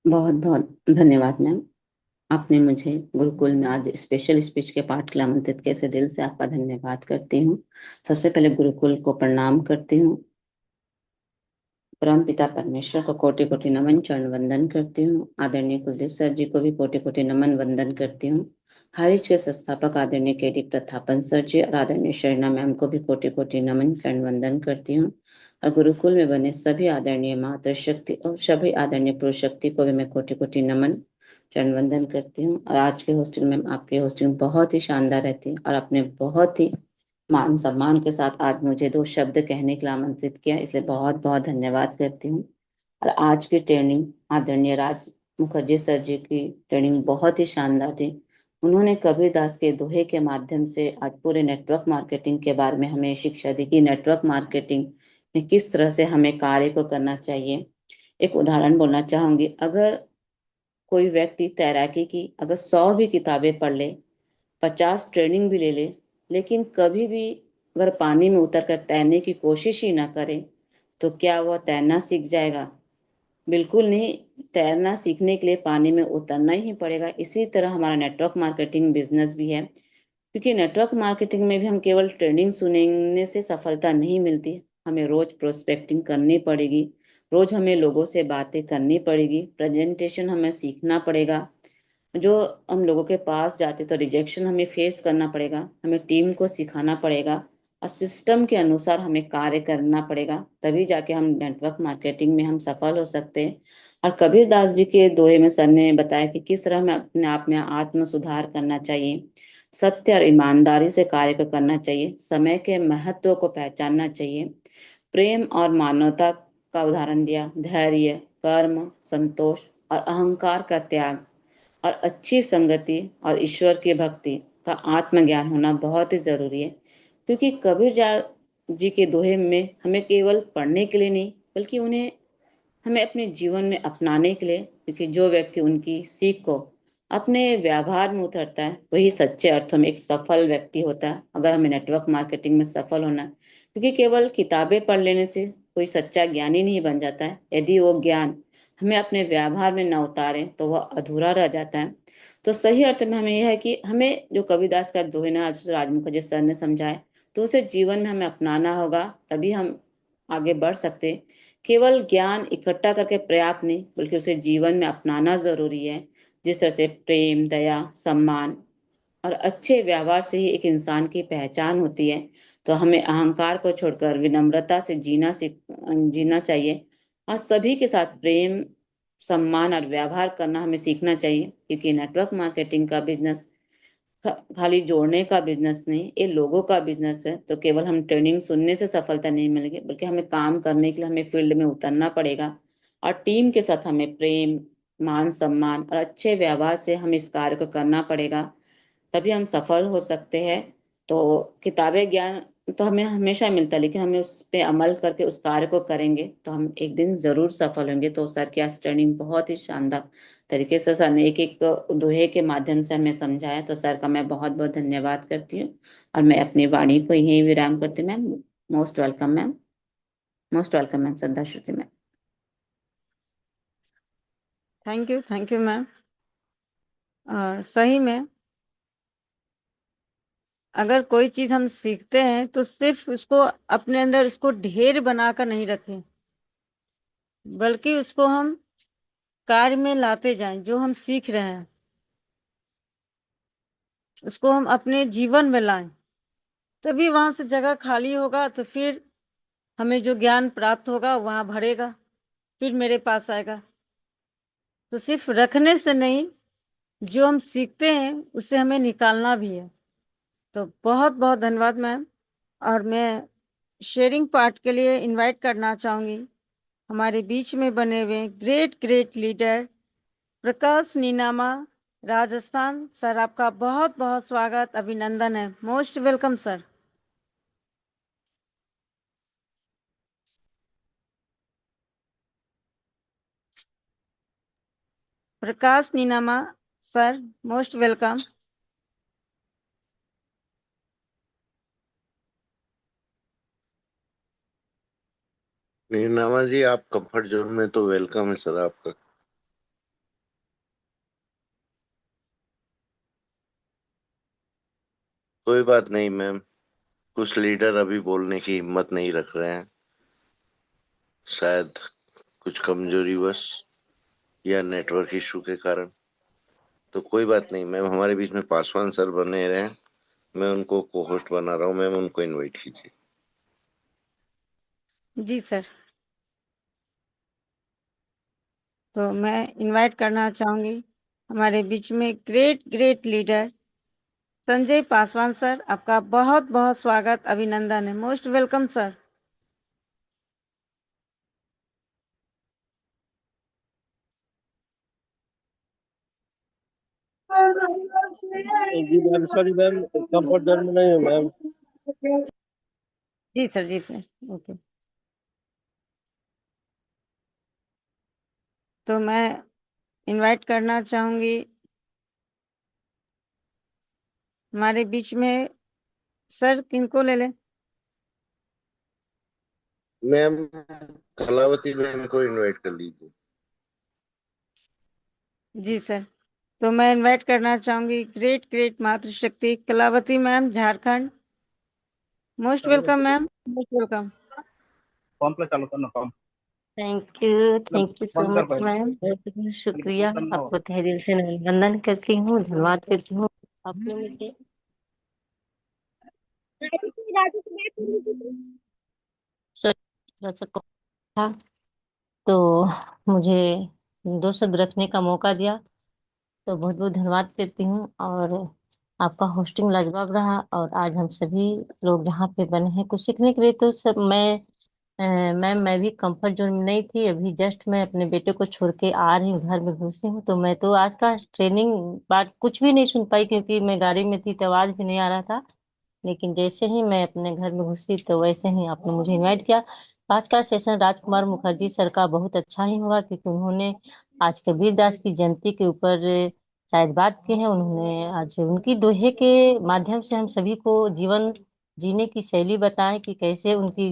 बहुत बहुत धन्यवाद मैम। आपने मुझे गुरुकुल में आज स्पेशल स्पीच के पाठ के लिए आमंत्रित किया, इससे दिल से आपका धन्यवाद करती हूँ। सबसे पहले गुरुकुल को प्रणाम करती हूँ, परम पिता परमेश्वर को कोटि कोटि नमन चरण वंदन करती हूँ। आदरणीय कुलदीप सर जी को भी कोटि कोटि नमन वंदन करती हूँ। हरिज के संस्थापक आदरणीय केडी प्रतापन सर जी और आदरणीय शरीना मैम को भी कोटि कोटि नमन चरण वंदन करती हूँ। और गुरुकुल में बने सभी आदरणीय मातृशक्ति और सभी आदरणीय पुरुष शक्ति को भी मैं कोटि कोटि नमन चरण वंदन करती हूँ। और आज के होस्टिंग में आपकी होस्टिंग बहुत ही शानदार रहती है और आपने बहुत ही मान सम्मान के साथ आज मुझे दो शब्द कहने के लिए आमंत्रित किया, इसलिए बहुत बहुत धन्यवाद करती हूँ। और आज की ट्रेनिंग आदरणीय राज मुखर्जी सर जी की ट्रेनिंग बहुत ही शानदार थी। उन्होंने कबीरदास के दोहे के माध्यम से आज पूरे नेटवर्क मार्केटिंग के बारे में हमें शिक्षा दी कि नेटवर्क मार्केटिंग में किस तरह से हमें कार्य को करना चाहिए। एक उदाहरण बोलना चाहूंगी, अगर कोई व्यक्ति तैराकी की अगर 100 भी किताबें पढ़ ले, 50 ट्रेनिंग भी ले ले, लेकिन कभी भी अगर पानी में उतर कर तैरने की कोशिश ही ना करे तो क्या वह तैरना सीख जाएगा? बिल्कुल नहीं। तैरना सीखने के लिए पानी में उतरना ही पड़ेगा। इसी तरह हमारा नेटवर्क मार्केटिंग बिजनेस भी है, क्योंकि नेटवर्क मार्केटिंग में भी हम केवल ट्रेनिंग सुनने से सफलता नहीं मिलती, हमें रोज प्रोस्पेक्टिंग करनी पड़ेगी, रोज हमें लोगों से बातें करनी पड़ेगी, प्रेजेंटेशन हमें सीखना पड़ेगा। जो हम लोगों के पास जाते तो रिजेक्शन हमें फेस करना पड़ेगा, हमें टीम को सिखाना पड़ेगा और सिस्टम के अनुसार हमें कार्य करना पड़ेगा, तभी जाके हम नेटवर्क मार्केटिंग में हम सफल हो सकते हैं। और कबीरदास जी के दोहे में सर ने बताया कि किस तरह हमें अपने आप में आत्म सुधार करना चाहिए, सत्य और ईमानदारी से कार्य को करना चाहिए, समय के महत्व को पहचानना चाहिए, प्रेम और मानवता का उदाहरण दिया, धैर्य, कर्म, संतोष और अहंकार का त्याग और अच्छी संगति और ईश्वर की भक्ति का आत्मज्ञान होना बहुत ही जरूरी है। क्योंकि जी के दोहे में हमें केवल पढ़ने के लिए नहीं, बल्कि उन्हें हमें अपने जीवन में अपनाने के लिए, क्योंकि जो व्यक्ति उनकी सीख को अपने व्यवहार में उतरता है वही सच्चे अर्थों में एक सफल व्यक्ति होता है। अगर हमें नेटवर्क मार्केटिंग में सफल होना है, क्योंकि केवल किताबें पढ़ लेने से कोई सच्चा ज्ञानी नहीं बन जाता है, यदि वो ज्ञान हमें अपने व्यवहार में न उतारे तो वह अधूरा रह जाता है। तो सही अर्थ में हमें यह है कि हमें जो कबीरदास का दोहे ना आज राजमुखर्जी सर ने समझाए, तो उसे जीवन में हमें अपनाना होगा, तभी हम आगे बढ़ सकते। केवल ज्ञान इकट्ठा करके पर्याप्त नहीं, बल्कि उसे जीवन में अपनाना जरूरी है। जिस तरह से प्रेम, दया, सम्मान और अच्छे व्यवहार से ही एक इंसान की पहचान होती है, तो हमें अहंकार को छोड़कर विनम्रता से जीना चाहिए और सभी के साथ प्रेम, सम्मान और व्यवहार करना हमें सीखना चाहिए। क्योंकि नेटवर्क मार्केटिंग का बिजनेस खाली जोड़ने का बिजनेस नहीं, ये लोगों का बिजनेस है। तो केवल हम ट्रेनिंग सुनने से सफलता नहीं मिलेगी, बल्कि हमें काम करने के लिए हमें फील्ड में उतरना पड़ेगा और टीम के साथ हमें प्रेम, मान सम्मान और अच्छे व्यवहार से हम इस कार्य को करना पड़ेगा, तभी हम सफल हो सकते हैं। तो किताबें ज्ञान तो हमें हमेशा मिलता है, लेकिन हमें उस पे अमल करके उस कार्य को करेंगे तो हम एक दिन जरूर सफल होंगे। तो सर की आज ट्रेनिंग बहुत ही शानदार तरीके से सर ने एक एक दोहे के माध्यम से हमें समझाया, तो सर का मैं बहुत बहुत धन्यवाद करती हूँ। और मैं अपनी वाणी को यही विराम करती हूँ। Ma'am most welcome ma'am, most welcome ma'am Shraddha Shruti ma'am. Thank you ma'am. सही में अगर कोई चीज हम सीखते हैं तो सिर्फ उसको अपने अंदर उसको ढेर बनाकर नहीं रखें, बल्कि उसको हम कार्य में लाते जाएं। जो हम सीख रहे हैं उसको हम अपने जीवन में लाएं, तभी वहां से जगह खाली होगा, तो फिर हमें जो ज्ञान प्राप्त होगा वहां भरेगा, फिर मेरे पास आएगा। तो सिर्फ रखने से नहीं, जो हम सीखते हैं उससे हमें निकालना भी है। तो बहुत बहुत धन्यवाद मैम। और मैं शेयरिंग पार्ट के लिए इनवाइट करना चाहूंगी हमारे बीच में बने हुए great great leader Prakash Neenama Rajasthan. Sir आपका बहुत बहुत स्वागत, अभिनंदन है। Most welcome sir. Prakash Neenama sir, most welcome. Neenama ji, आप कंफर्ट जोन में तो वेलकम है सर आपका। कोई बात नहीं मैम, कुछ लीडर अभी बोलने की हिम्मत नहीं रख रहे हैं, शायद कुछ कमजोरी बस या नेटवर्क इशू के कारण। तो कोई बात नहीं मैम, हमारे बीच में पासवान सर बने रहे हैं, मैं उनको को होस्ट बना रहा हूँ मैम, उनको इनवाइट कीजिए। जी सर। तो मैं इनवाइट करना चाहूंगी हमारे बीच में great great leader Sanjay Paswan sir. आपका बहुत बहुत स्वागत, अभिनंदन है। Most welcome sir. जी ma'am, sorry ma'am, comfort zone में नहीं हूँ मैम। जी सर, जी सर, ओके। तो मैं इनवाइट करना चाहूंगी हमारे बीच में सर, किनको ले लें? मैम, कलावती मैम को इनवाइट कर लीजिए। जी सर। तो मैं इनवाइट करना चाहूंगी ग्रेट ग्रेट मातृशक्ति Kalavati ma'am, Jharkhand. Most welcome ma'am, most welcome. Form पे चालू करना फॉर्म। थैंक यू सो बंद कर मच पहले। मैम, बहुत बहुत शुक्रिया। करना हो। आपको तहे दिल से वंदन करती हूँ, धन्यवाद करती हूँ आपने मुझे थोड़ा सा था तो मुझे दो शब्द रखने का मौका दिया, तो बहुत बहुत धन्यवाद करती हूँ। और आपका होस्टिंग लाजवाब रहा, और आज हम सभी लोग यहाँ पे बने हैं कुछ सीखने के लिए। तो सब मैम, मैं भी कंफर्ट जोन में नहीं थी, अभी जस्ट मैं अपने बेटे को छोड़ के आ रही हूँ, घर में घुसी हूँ। तो मैं तो आज का ट्रेनिंग बात कुछ भी नहीं सुन पाई, क्योंकि मैं गाड़ी में थी तो आवाज भी नहीं आ रहा था। लेकिन जैसे ही मैं अपने घर में घुसी तो वैसे ही आपने मुझे इनवाइट किया। आज का सेशन राजकुमार मुखर्जी सर का बहुत अच्छा ही होगा, क्योंकि उन्होंने आज कबीर दास की जयंती के ऊपर शायद बात की है। उन्होंने आज उनकी दोहे के माध्यम से हम सभी को जीवन जीने की शैली बताएं कि कैसे उनकी,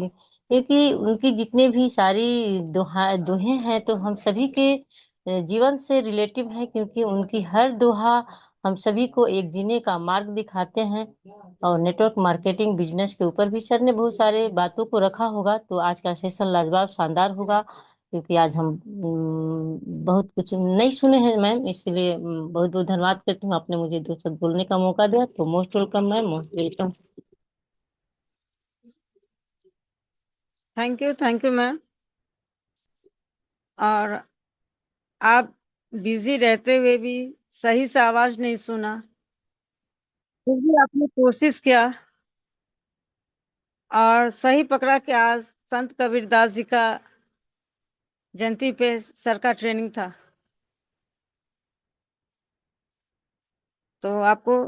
क्योंकि उनकी जितने भी सारी दोहे हैं तो हम सभी के जीवन से रिलेटिव है, क्योंकि उनकी हर दोहा हम सभी को एक जीने का मार्ग दिखाते हैं। और नेटवर्क मार्केटिंग बिजनेस के ऊपर भी सर ने बहुत सारे बातों को रखा होगा। तो आज का सेशन लाजवाब शानदार होगा, क्योंकि आज हम बहुत कुछ नहीं सुने हैं मैम, इसलिए बहुत बहुत धन्यवाद करती हूँ, आपने मुझे दो शब्द बोलने का मौका दिया। तो most welcome ma'am, most welcome. Thank you ma'am. और आप बिजी रहते हुए भी सही से आवाज नहीं सुना, फिर भी आपने कोशिश किया और सही पकड़ा कि आज संत कबीरदास जी का जयंती पे सर का ट्रेनिंग था। तो आपको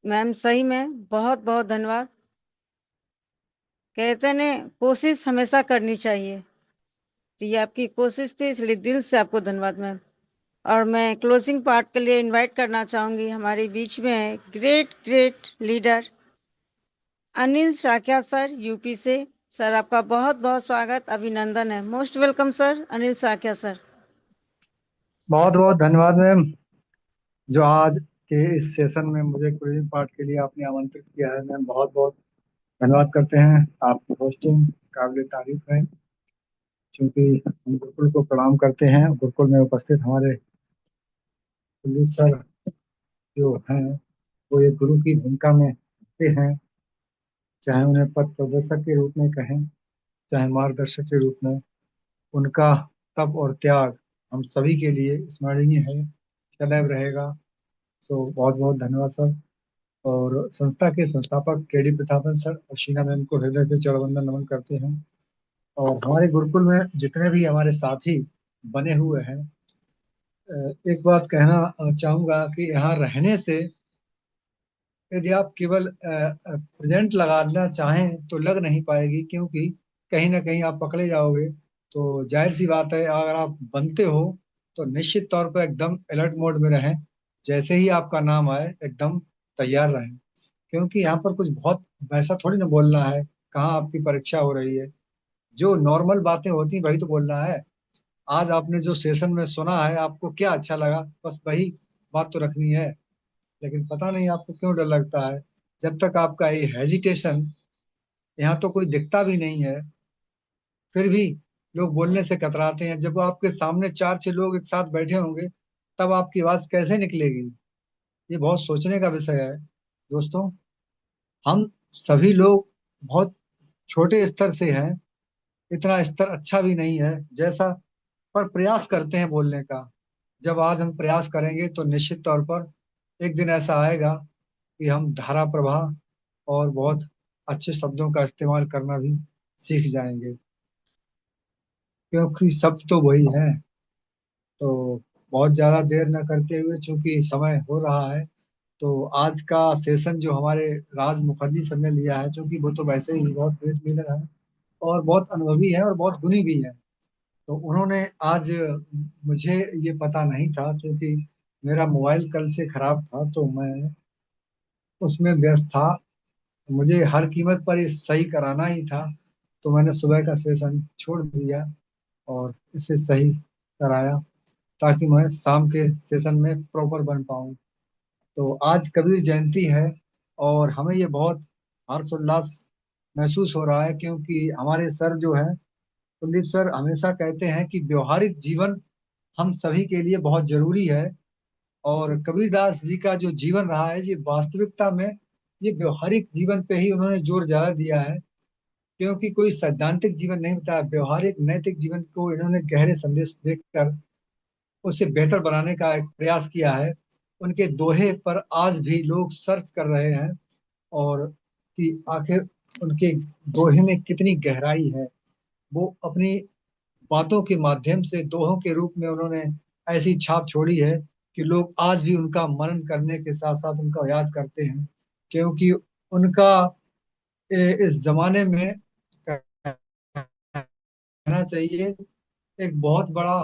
मैम सही में बहुत बहुत धन्यवाद। कहते ने कोशिश हमेशा करनी चाहिए, तो ये आपकी कोशिश थी, इसलिए दिल से आपको धन्यवाद मैम। और मैं क्लोजिंग पार्ट के लिए इनवाइट करना चाहूंगी हमारे बीच में है great great leader Anil Sakya sir, UP से। सर आपका बहुत बहुत स्वागत, अभिनंदन है। Most welcome sir, Anil Sakya sir. बहुत बहुत धन्यवाद मैम, जो आज के इस सेशन में मुझे क्रूजिंग पार्ट के लिए आपने आमंत्रित किया है। मैम बहुत बहुत धन्यवाद करते हैं, आपकी होस्टिंग काबिल तारीफ है। क्योंकि हम गुरुकुल को प्रणाम करते हैं, गुरुकुल में उपस्थित हमारे कुलदीप सर जो हैं वो एक गुरु की भूमिका में होते हैं, चाहे उन्हें पथ प्रदर्शक के रूप में कहें, चाहे मार्गदर्शक के रूप में। उनका तप और त्याग हम सभी के लिए स्मरणीय है, सदैव रहेगा। सो बहुत बहुत धन्यवाद सर। और संस्था के संस्थापक केडी प्रतापन सर और शीना मैम को हृदय से चरणवंदन नमन करते हैं। और हमारे गुरुकुल में जितने भी हमारे साथी बने हुए हैं, एक बात कहना चाहूंगा कि यहाँ रहने से यदि आप केवल प्रेजेंट लगाना चाहें तो लग नहीं पाएगी, क्योंकि कहीं ना कहीं आप पकड़े जाओगे। तो जाहिर सी बात है, अगर आप बनते हो तो निश्चित तौर पर एकदम अलर्ट मोड में रहें। जैसे ही आपका नाम आए एकदम तैयार रहें, क्योंकि यहाँ पर कुछ बहुत वैसा थोड़ी ना बोलना है। कहाँ आपकी परीक्षा हो रही है? जो नॉर्मल बातें होती हैं वही तो बोलना है। आज आपने जो सेशन में सुना है, आपको क्या अच्छा लगा, बस वही बात तो रखनी है। लेकिन पता नहीं आपको क्यों डर लगता है। जब तक आपका ये हेजिटेशन, यहाँ तो कोई दिखता भी नहीं है, फिर भी लोग बोलने से कतराते हैं। जब वो आपके सामने चार छह लोग एक साथ बैठे होंगे, तब आपकी आवाज कैसे निकलेगी? ये बहुत सोचने का विषय है दोस्तों। हम सभी लोग बहुत छोटे स्तर से हैं, इतना स्तर अच्छा भी नहीं है जैसा, पर प्रयास करते हैं बोलने का। जब आज हम प्रयास करेंगे तो निश्चित तौर पर एक दिन ऐसा आएगा कि हम धारा प्रवाह और बहुत अच्छे शब्दों का इस्तेमाल करना भी सीख जाएंगे, क्योंकि सब तो वही है। तो बहुत ज्यादा देर न करते हुए, चूंकि समय हो रहा है, तो आज का सेशन जो हमारे राज मुखर्जी सर ने लिया है, क्योंकि वो तो वैसे ही बहुत ग्रेट लीडर है और बहुत अनुभवी है और बहुत गुणी भी है, तो उन्होंने आज, मुझे ये पता नहीं था क्योंकि मेरा मोबाइल कल से खराब था, तो मैं उसमें व्यस्त था। मुझे हर कीमत पर ये सही कराना ही था, तो मैंने सुबह का सेशन छोड़ दिया और इसे सही कराया, ताकि मैं शाम के सेशन में प्रॉपर बन पाऊँ। तो आज कबीर जयंती है और हमें ये बहुत हर्षोल्लास महसूस हो रहा है, क्योंकि हमारे सर जो है, कुलदीप सर, हमेशा कहते हैं कि व्यवहारिक जीवन हम सभी के लिए बहुत जरूरी है। और कबीरदास जी का जो जीवन रहा है, ये वास्तविकता में ये व्यवहारिक जीवन पे ही उन्होंने जोर ज्यादा दिया है, क्योंकि कोई सैद्धांतिक जीवन नहीं बताया। व्यवहारिक नैतिक जीवन को इन्होंने गहरे संदेश देकर उसे बेहतर बनाने का एक प्रयास किया है। उनके दोहे पर आज भी लोग सर्च कर रहे हैं, और कि आखिर उनके दोहे में कितनी गहराई है। वो अपनी बातों के माध्यम से, दोहों के रूप में उन्होंने ऐसी छाप छोड़ी है कि लोग आज भी उनका मनन करने के साथ साथ उनका याद करते हैं, क्योंकि उनका इस जमाने में कहना चाहिए एक बहुत बड़ा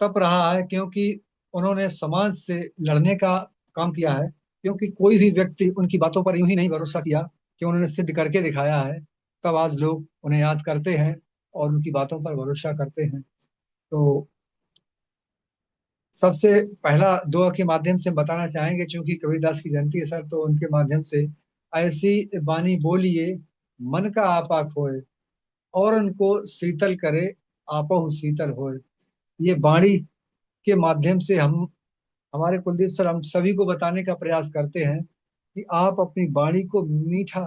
तप रहा है, क्योंकि उन्होंने समाज से लड़ने का काम किया है। क्योंकि कोई भी व्यक्ति उनकी बातों पर यूं ही नहीं भरोसा किया, कि उन्होंने सिद्ध करके दिखाया है, तब आज लोग उन्हें याद करते हैं और उनकी बातों पर भरोसा करते हैं। तो सबसे पहला दुआ के माध्यम से बताना चाहेंगे, क्योंकि कबीरदास की जयंती है सर, तो उनके माध्यम से, ऐसी बानी बोलिए मन का आपा खोए, और उनको शीतल करे आपहु शीतल होए। ये वाणी के माध्यम से हम, हमारे कुलदीप सर, हम सभी को बताने का प्रयास करते हैं कि आप अपनी वाणी को मीठा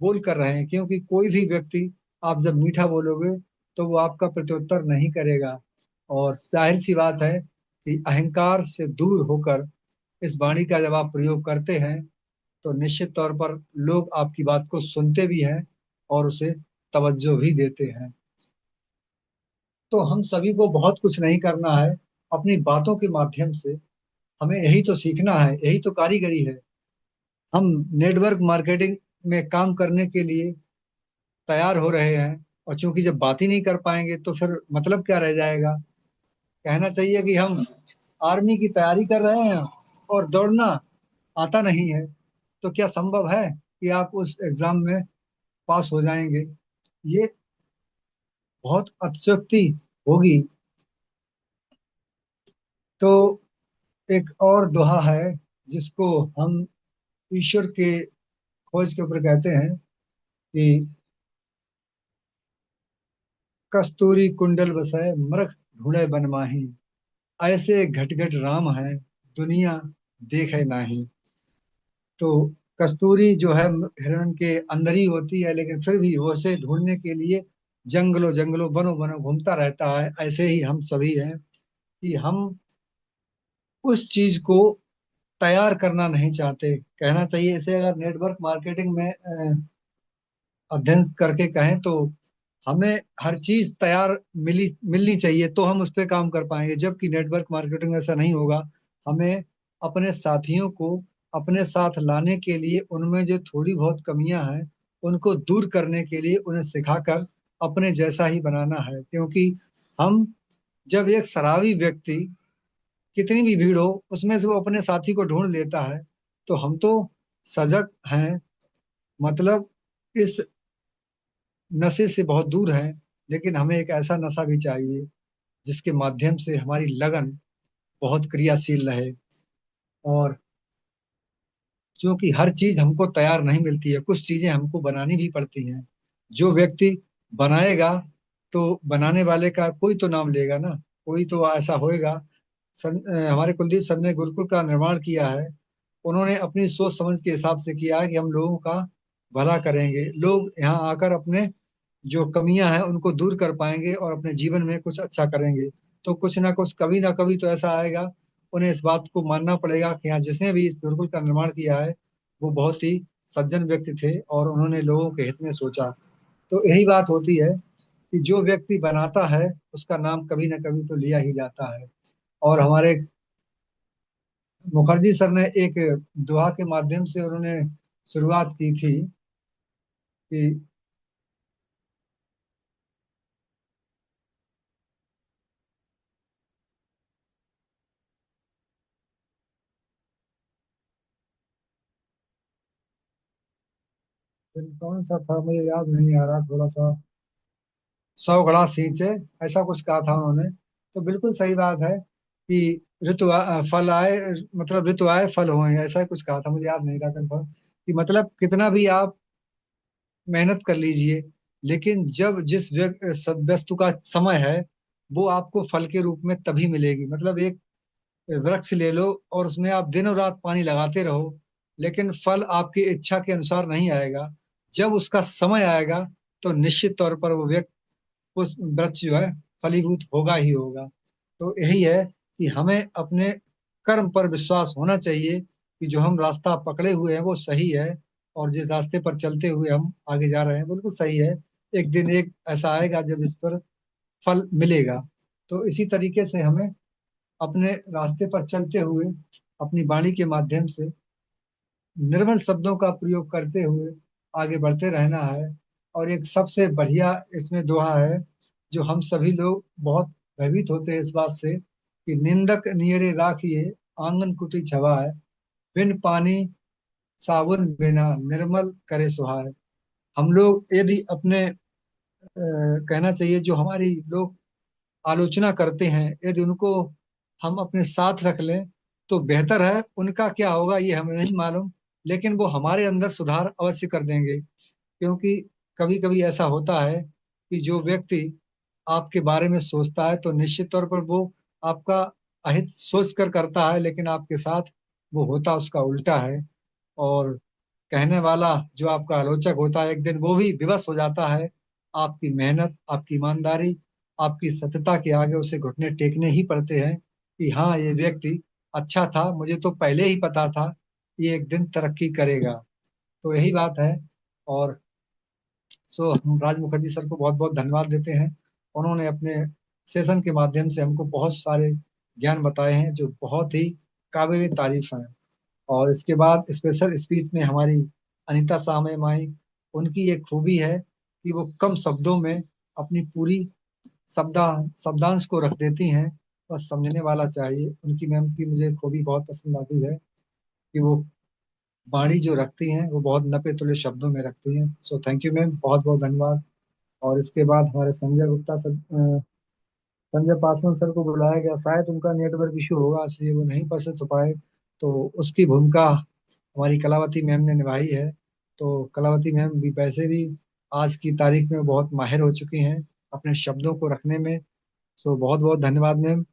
बोल कर रहे हैं, क्योंकि कोई भी व्यक्ति, आप जब मीठा बोलोगे तो वो आपका प्रत्युत्तर नहीं करेगा। और जाहिर सी बात है कि अहंकार से दूर होकर इस वाणी का जब आप प्रयोग करते हैं, तो निश्चित तौर पर लोग आपकी बात को सुनते भी हैं और उसे तवज्जो भी देते हैं। तो हम सभी को बहुत कुछ नहीं करना है, अपनी बातों के माध्यम से हमें यही तो सीखना है, यही तो कारीगरी है। हम नेटवर्क मार्केटिंग में काम करने के लिए तैयार हो रहे हैं, और चूंकि जब बात ही नहीं कर पाएंगे तो फिर मतलब क्या रह जाएगा। कहना चाहिए कि हम आर्मी की तैयारी कर रहे हैं और दौड़ना आता नहीं है, तो क्या संभव है कि आप उस एग्जाम में पास हो जाएंगे? ये बहुत अत्युक्ति होगी। तो एक और दोहा है जिसको हम ईश्वर के खोज के ऊपर कहते हैं कि कस्तूरी कुंडल बसै मरख ढूंढे बन माही, ऐसे घट घट राम है दुनिया देखे नाही। तो कस्तूरी जो है हिरण के अंदर ही होती है, लेकिन फिर भी वो उसे ढूंढने के लिए जंगलों जंगलों वनों वनों घूमता रहता है। ऐसे ही हम सभी हैं कि हम उस चीज को तैयार करना नहीं चाहते। कहना चाहिए इसे, अगर नेटवर्क मार्केटिंग में अध्ययन करके कहें तो हमें हर चीज तैयार मिलनी चाहिए तो हम उस पर काम कर पाएंगे, जबकि नेटवर्क मार्केटिंग में ऐसा नहीं होगा। हमें अपने साथियों को अपने साथ लाने के लिए उनमें जो थोड़ी बहुत कमियां हैं उनको दूर करने के लिए उन्हें सिखाकर अपने जैसा ही बनाना है। क्योंकि हम जब एक शराबी व्यक्ति कितनी भी भीड़ हो उसमें से वो अपने साथी को ढूंढ लेता है, तो हम तो सजग हैं, मतलब इस नशे से बहुत दूर हैं। लेकिन हमें एक ऐसा नशा भी चाहिए जिसके माध्यम से हमारी लगन बहुत क्रियाशील रहे। और क्योंकि हर चीज हमको तैयार नहीं मिलती है, कुछ चीजें हमको बनानी भी पड़ती हैं। जो व्यक्ति बनाएगा तो बनाने वाले का कोई तो नाम लेगा ना, कोई तो ऐसा होएगा। हमारे कुलदीप सर ने गुरुकुल का निर्माण किया है, उन्होंने अपनी सोच समझ के हिसाब से किया है कि हम लोगों का भला करेंगे, लोग यहाँ आकर अपने जो कमियां हैं उनको दूर कर पाएंगे और अपने जीवन में कुछ अच्छा करेंगे। तो कुछ ना कभी तो ऐसा आएगा, उन्हें इस बात को मानना पड़ेगा कि हाँ, जिसने भी इस गुरुकुल का निर्माण किया है वो बहुत ही सज्जन व्यक्ति थे और उन्होंने लोगों के हित में सोचा। तो यही बात होती है कि जो व्यक्ति बनाता है उसका नाम कभी ना कभी तो लिया ही जाता है। और हमारे मुखर्जी सर ने एक दोहा के माध्यम से उन्होंने शुरुआत की थी कि कौन सा था मुझे याद नहीं आ रहा, थोड़ा सा, 100 घड़ा सींचे, ऐसा कुछ कहा था उन्होंने। तो बिल्कुल सही बात है कि फल आए, मतलब ऋतु आए फल होए, ऐसा ही कुछ कहा था, मुझे याद नहीं रहा कंफर्म। कि मतलब कितना भी आप मेहनत कर लीजिए, लेकिन जब जिस सब वस्तु का समय है वो आपको फल के रूप में तभी मिलेगी। मतलब एक वृक्ष ले लो और उसमें आप दिनों रात पानी लगाते रहो, लेकिन फल आपकी इच्छा के अनुसार नहीं आएगा। जब उसका समय आएगा तो निश्चित तौर पर वो उस वृक्ष जो है फलीभूत होगा ही होगा। तो यही है कि हमें अपने कर्म पर विश्वास होना चाहिए कि जो हम रास्ता पकड़े हुए हैं वो सही है, और जिस रास्ते पर चलते हुए हम आगे जा रहे हैं बिल्कुल सही है। एक दिन एक ऐसा आएगा जब इस पर फल मिलेगा। तो इसी तरीके से हमें अपने रास्ते पर चलते हुए अपनी वाणी के माध्यम से निर्मल शब्दों का प्रयोग करते हुए आगे बढ़ते रहना है। और एक सबसे बढ़िया इसमें दोहा है जो हम सभी लोग बहुत भयभीत होते हैं इस बात से कि निंदक नियरे राखिए आंगन कुटी छवाए, बिन पानी साबुन बिना निर्मल करे सुहाए। हम लोग यदि अपने कहना चाहिए जो हमारी लोग आलोचना करते हैं यदि उनको हम अपने साथ रख लें तो बेहतर है। उनका क्या होगा ये हमें नहीं मालूम, लेकिन वो हमारे अंदर सुधार अवश्य कर देंगे। क्योंकि कभी कभी ऐसा होता है कि जो व्यक्ति आपके बारे में सोचता है तो निश्चित तौर पर वो आपका अहित सोच कर करता है, लेकिन आपके साथ वो होता उसका उल्टा है। और कहने वाला जो आपका आलोचक होता है एक दिन वो भी विवश हो जाता है। आपकी मेहनत, आपकी ईमानदारी, आपकी सत्यता के आगे उसे घुटने टेकने ही पड़ते हैं कि हाँ, ये व्यक्ति अच्छा था, मुझे तो पहले ही पता था ये एक दिन तरक्की करेगा। तो यही बात है। और सो हम राज मुखर्जी सर को बहुत बहुत धन्यवाद देते हैं। उन्होंने अपने सेशन के माध्यम से हमको बहुत सारे ज्ञान बताए हैं जो बहुत ही काबिल तारीफ हैं। और इसके बाद स्पेशल स्पीच में हमारी अनीता सामय माई, उनकी एक खूबी है कि वो कम शब्दों में अपनी पूरी शब्दांश को रख देती हैं, बस समझने वाला चाहिए। उनकी मैम की मुझे खूबी बहुत पसंद आती है कि वो वाणी जो रखती हैं वो बहुत नपे तुले शब्दों में रखती हैं। सो थैंक यू मैम, बहुत बहुत धन्यवाद। और इसके बाद हमारे संजय गुप्ता सर, संजय पासवान सर को बुलाया गया, शायद उनका नेटवर्क इशू होगा इसलिए वो नहीं उपस्थित हो पाए। तो उसकी भूमिका हमारी कलावती मैम ने निभाई है। तो कलावती मैम भी वैसे भी आज की तारीख में बहुत माहिर हो चुकी हैं अपने शब्दों को रखने में। सो बहुत बहुत धन्यवाद मैम।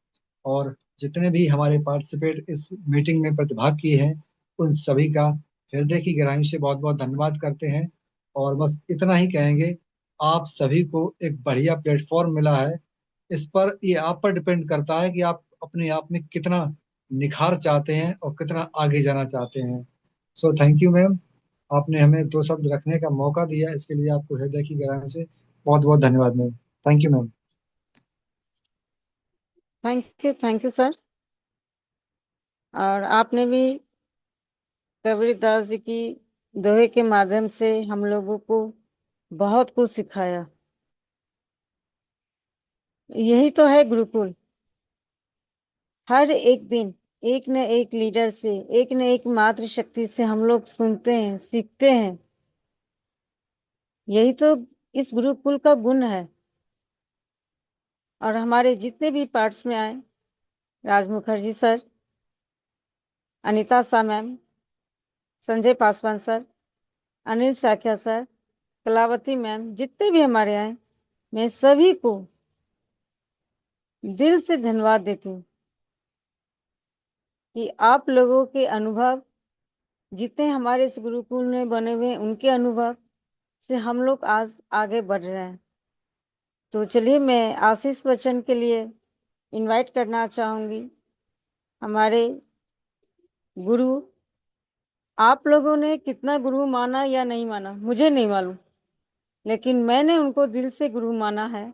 और जितने भी हमारे पार्टिसिपेट इस मीटिंग में प्रतिभाग किए हैं उन सभी का हृदय की गहराई से बहुत बहुत धन्यवाद करते हैं। और बस इतना ही कहेंगे, आप सभी को एक बढ़िया प्लेटफॉर्म मिला है। इस पर ये आप पर डिपेंड करता है कि आप अपने आप में कितना निखार चाहते हैं और कितना आगे जाना चाहते हैं। सो थैंक यू मैम, आपने हमें दो शब्द रखने का मौका दिया, इसके लिए आपको हृदय की गहराई से बहुत बहुत धन्यवाद ma'am. Thank you ma'am. Thank you sir. और आपने भी कबीरदास जी की दोहे के माध्यम से हम लोगों को बहुत कुछ सिखाया। यही तो है गुरुकुल। हर एक दिन एक न एक लीडर से, एक न एक मातृ शक्ति से हम लोग सुनते हैं, सीखते हैं। यही तो इस गुरुकुल का गुण है। और हमारे जितने भी पार्ट्स में आए, Raj Mukherjee sir, Anita Shah ma'am, Sanjay Paswan sir, Anil Sakhya sir, Kalavati ma'am, जितने भी हमारे आए, मैं सभी को दिल से धन्यवाद देती हूँ कि आप लोगों के अनुभव, जितने हमारे इस गुरुकुल में बने हुए हैं, उनके अनुभव से हम लोग आज आगे बढ़ रहे हैं। तो चलिए, मैं आशीष वचन के लिए इनवाइट करना चाहूंगी हमारे गुरु। आप लोगों ने कितना गुरु माना या नहीं माना मुझे नहीं मालूम, लेकिन मैंने उनको दिल से गुरु माना है।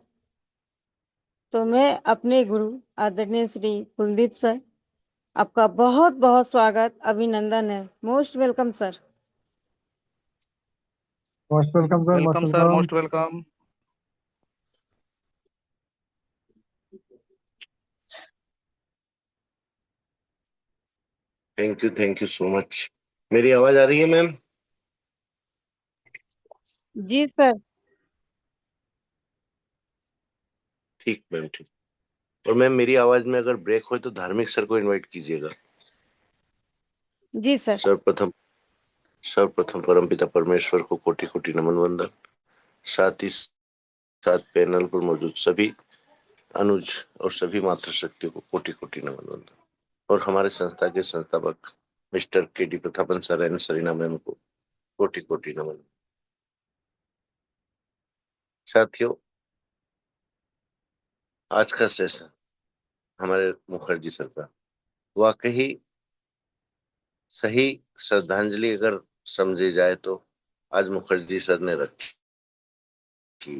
तो मैं अपने गुरु आदरणीय श्री कुलदीप सर, आपका बहुत बहुत स्वागत, अभिनंदन है। Most welcome sir. Most welcome sir, most welcome sir, welcome. Most welcome. Thank you so much. मेरी आवाज आ रही है मैम? जी सर। ठीक मैम, ठीक। और मैम, मेरी आवाज में अगर ब्रेक हो तो धार्मिक सर को इनवाइट कीजिएगा। जी सर। सर्वप्रथम सर्वप्रथम परमपिता परमेश्वर को कोटि कोटि नमन वंदन। साथ ही साथ पैनल पर मौजूद सभी अनुज और सभी मातृशक्ति को कोटि कोटि नमन वंदन। और हमारे संस्था के संस्थापक mister K D Prathapan sir and Sarina ma'am को कोटि कोटि नमन। साथियों, आज का सेशन हमारे मुखर्जी सर का वाकई सही श्रद्धांजलि अगर समझी जाए तो आज मुखर्जी सर ने रखी।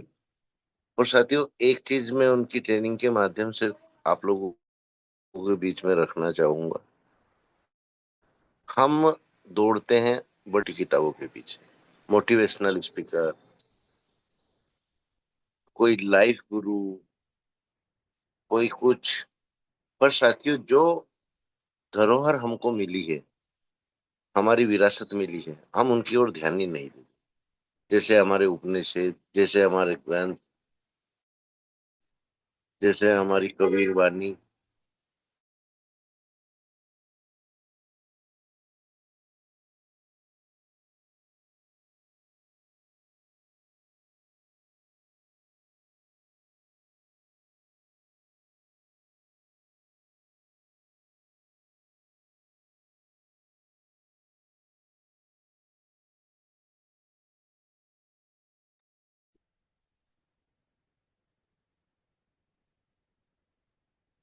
और साथियों, एक चीज मैं उनकी ट्रेनिंग के माध्यम से आप लोगों के बीच में रखना चाहूंगा। हम दौड़ते हैं बड़ी किताबों के पीछे, मोटिवेशनल स्पीकर, कोई लाइफ गुरु, कोई कुछ। पर साथियों, जो धरोहर हमको मिली है, हमारी विरासत मिली है, हम उनकी ओर ध्यान ही नहीं देते। जैसे हमारे उपनिषद, जैसे हमारे ग्रंथ, जैसे हमारी कबीर वाणी,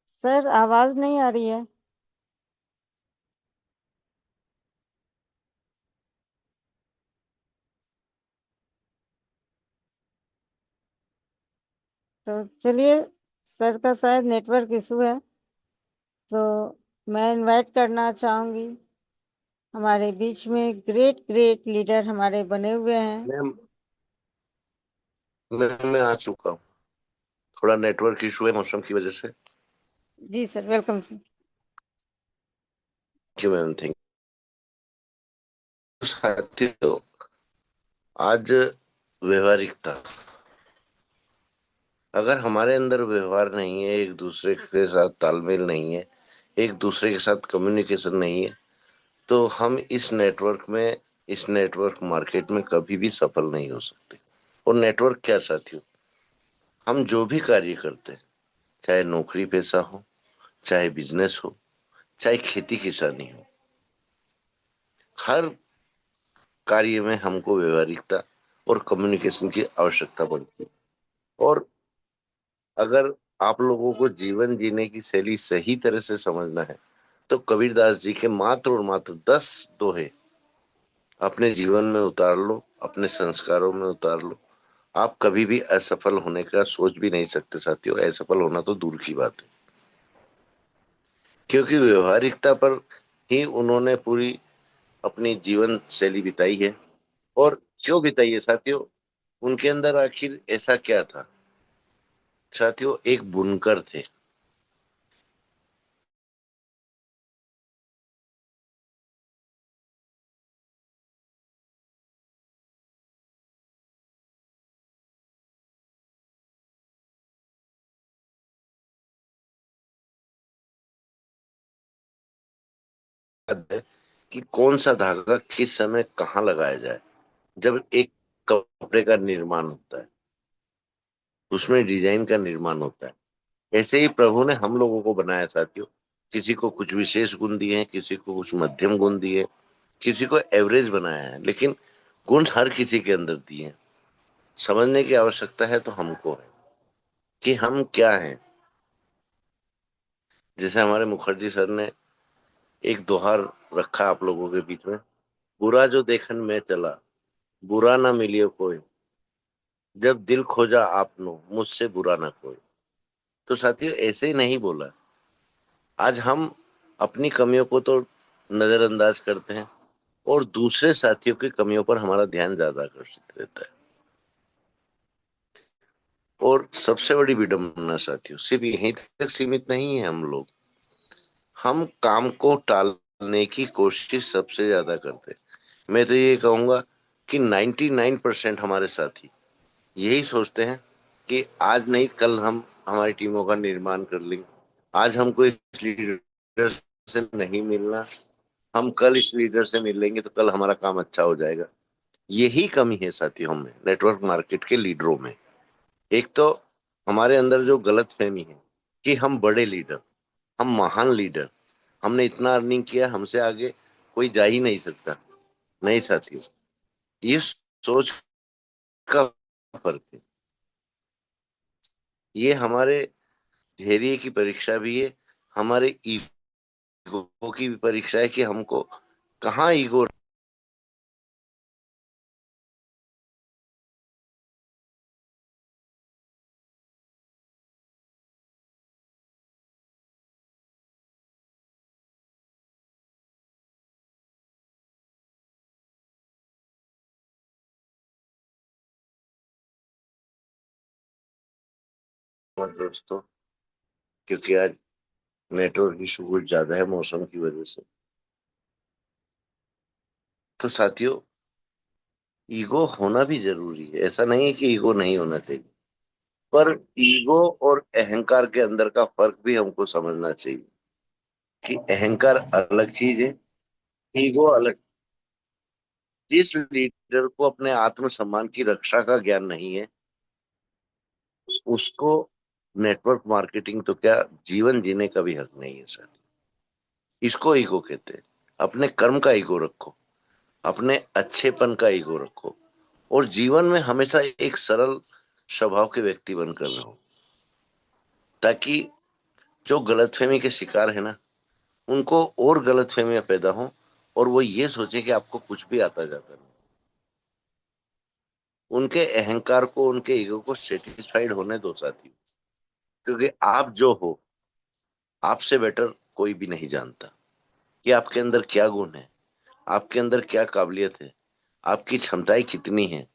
सर, आवाज नहीं आ रही है। तो चलिए, सर का शायद नेटवर्क इशू है। तो मैं इनवाइट करना चाहूंगी, हमारे बीच में ग्रेट ग्रेट लीडर हमारे बने हुए हैं। मैं आ चुका हूँ। थोड़ा नेटवर्क इशू है मौसम की वजह से। जी सर, वेलकम सर। जी मैम, थैंक यू। साथियों, आज व्यवहारिकता, अगर हमारे अंदर व्यवहार नहीं है, एक दूसरे के साथ तालमेल नहीं है, एक दूसरे के साथ कम्युनिकेशन नहीं है, तो हम इस नेटवर्क मार्केट में कभी भी सफल नहीं हो सकते। और नेटवर्क क्या साथियों, हम जो भी कार्य करते हैं, चाहे नौकरी पेशा हो, चाहे बिजनेस हो, चाहे खेती किसानी हो, हर कार्य में हमको व्यवहारिकता और कम्युनिकेशन की आवश्यकता पड़ती है। और अगर आप लोगों को जीवन जीने की शैली सही तरह से समझना है तो कबीरदास जी के मात्र और मात्र 10 दोहे अपने जीवन में उतार लो, अपने संस्कारों में उतार लो, आप कभी भी असफल होने का सोच भी नहीं सकते साथियों। असफल होना तो दूर की बात है, क्योंकि व्यवहारिकता पर ही उन्होंने पूरी अपनी जीवन शैली बिताई है। और क्यों बिताई है साथियों? उनके अंदर आखिर ऐसा क्या था? साथियों, एक बुनकर थे। याद है कि कौन सा धागा किस समय कहाँ लगाया जाए। जब एक कपड़े का निर्माण होता है, उसमें डिजाइन का निर्माण होता है, ऐसे ही प्रभु ने हम लोगों को बनाया साथियों। किसी को कुछ विशेष गुण दिए हैं, किसी को कुछ मध्यम गुण दिए, किसी को एवरेज बनाया है, लेकिन गुण हर किसी के अंदर दिए हैं। समझने की आवश्यकता है तो हमको है कि हम क्या हैं। जैसे हमारे मुखर्जी सर ने एक दोहा रखा आप लोगों के बीच में, बुरा जो देखन में चला, बुरा ना मिलियो कोई, जब दिल खोजा आपनो, मुझसे बुरा ना कोई। तो साथियों, ऐसे ही नहीं बोला। आज हम अपनी कमियों को तो नजरअंदाज करते हैं और दूसरे साथियों की कमियों पर हमारा ध्यान ज्यादा आकर्षित रहता है। और सबसे बड़ी विडंबना साथियों, सिर्फ यहीं तक सीमित नहीं है। हम काम को टालने की कोशिश सबसे ज्यादा करते हैं। मैं तो ये कहूंगा कि 99% हमारे साथी यही सोचते हैं कि आज नहीं कल हम हमारी टीमों का निर्माण कर लेंगे। आज हमको इस लीडर से नहीं मिलना, हम कल इस लीडर से मिल लेंगे तो कल हमारा काम अच्छा हो जाएगा। यही कमी है साथियों हमें नेटवर्क मार्केट के लीडरों में। एक तो हमारे अंदर जो गलत फहमी है कि हम बड़े लीडर, हम महान लीडर, हमने इतना अर्निंग किया, हमसे आगे कोई जा ही नहीं सकता। नहीं साथियों, ये सोच का फर्क है। ये हमारे धैर्य की परीक्षा भी है, हमारे ईगो की भी परीक्षा है कि हमको कहाँ ईगो दोस्तों। क्योंकि आज नेटवर्क इशू कुछ ज्यादा है मौसम की वजह से। तो साथियों, ईगो होना भी जरूरी है, ऐसा नहीं है कि ईगो नहीं होना चाहिए, पर ईगो और अहंकार के अंदर का फर्क भी हमको समझना चाहिए कि अहंकार अलग चीज है, ईगो अलग। जिस लीडर को अपने आत्मसम्मान की रक्षा का ज्ञान नहीं है, उसको नेटवर्क मार्केटिंग तो क्या, जीवन जीने का भी हक नहीं है सर। इसको ईगो कहते हैं। अपने कर्म का ईगो रखो, अपने अच्छेपन का ईगो रखो, और जीवन में हमेशा एक सरल स्वभाव के व्यक्ति बनकर रहो, ताकि जो गलतफहमी के शिकार है ना, उनको और गलतफहमियां पैदा हो और वो ये सोचे कि आपको कुछ भी आता जाता नहीं। उनके अहंकार को, उनके ईगो को सेटिस्फाइड होने दो साथी, क्योंकि आप जो हो, आपसे बेटर कोई भी नहीं जानता कि आपके अंदर क्या गुण है, आपके अंदर क्या काबिलियत है, आपकी क्षमताएं कितनी हैं।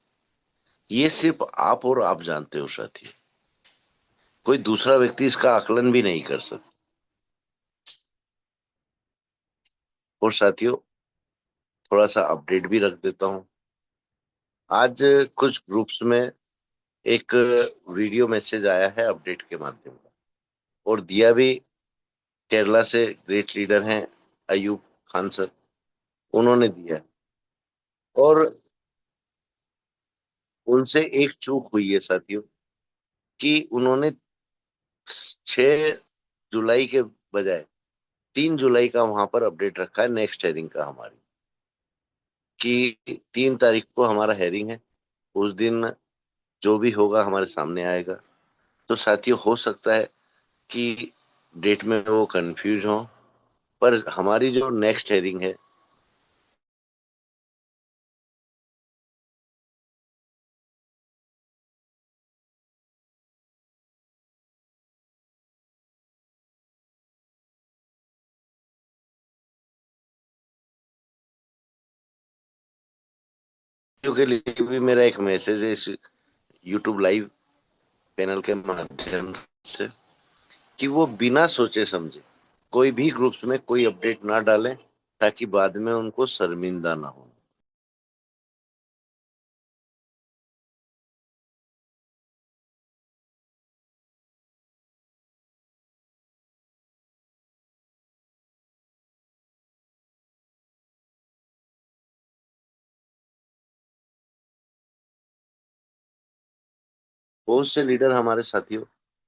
ये सिर्फ आप और आप जानते हो साथी। कोई दूसरा व्यक्ति इसका आकलन भी नहीं कर सकता। और साथियों, थोड़ा सा अपडेट भी रख देता हूँ। आज कुछ ग्रुप्स में एक वीडियो मैसेज आया है अपडेट के माध्यम से, और दिया भी केरला से ग्रेट लीडर हैं अयूब खान सर, उन्होंने दिया है। और उनसे एक चूक हुई है साथियों कि उन्होंने 6 जुलाई के बजाय 3 जुलाई का वहां पर अपडेट रखा है नेक्स्ट हेयरिंग का हमारी, कि 3 तारीख को हमारा हेयरिंग है, उस दिन जो भी होगा हमारे सामने आएगा। तो साथियों, हो सकता है कि डेट में वो कंफ्यूज हो, पर हमारी जो नेक्स्ट हेयरिंग है के लिए भी मेरा एक मैसेज है इस यूट्यूब लाइव पैनल के माध्यम से, कि वो बिना सोचे समझे कोई भी ग्रुप्स में कोई अपडेट ना डालें, ताकि बाद में उनको शर्मिंदा ना हो। बहुत से लीडर हमारे साथियों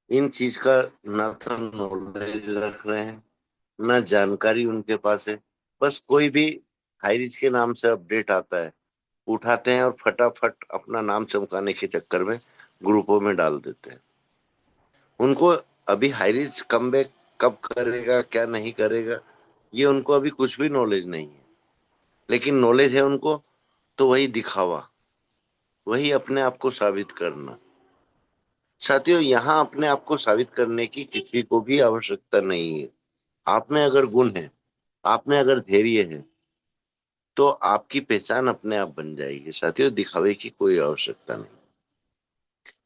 इन चीज का ना तो नॉलेज रख रहे हैं, ना जानकारी उनके पास है। बस कोई भी हाई रिच के नाम से अपडेट आता है, उठाते हैं और फटाफट अपना नाम चमकाने के चक्कर में ग्रुपों में डाल देते हैं। उनको अभी हाई रिच कमबैक कब करेगा, क्या नहीं करेगा, ये उनको अभी कुछ भी नॉलेज नहीं है। लेकिन नॉलेज है उनको तो वही दिखावा, वही अपने आप को साबित करना। साथियों, यहाँ अपने आप को साबित करने की किसी को भी आवश्यकता नहीं है। आप में अगर गुण है, आप में अगर धैर्य है, तो आपकी पहचान अपने आप बन जाएगी। साथियों, दिखावे की कोई आवश्यकता नहीं।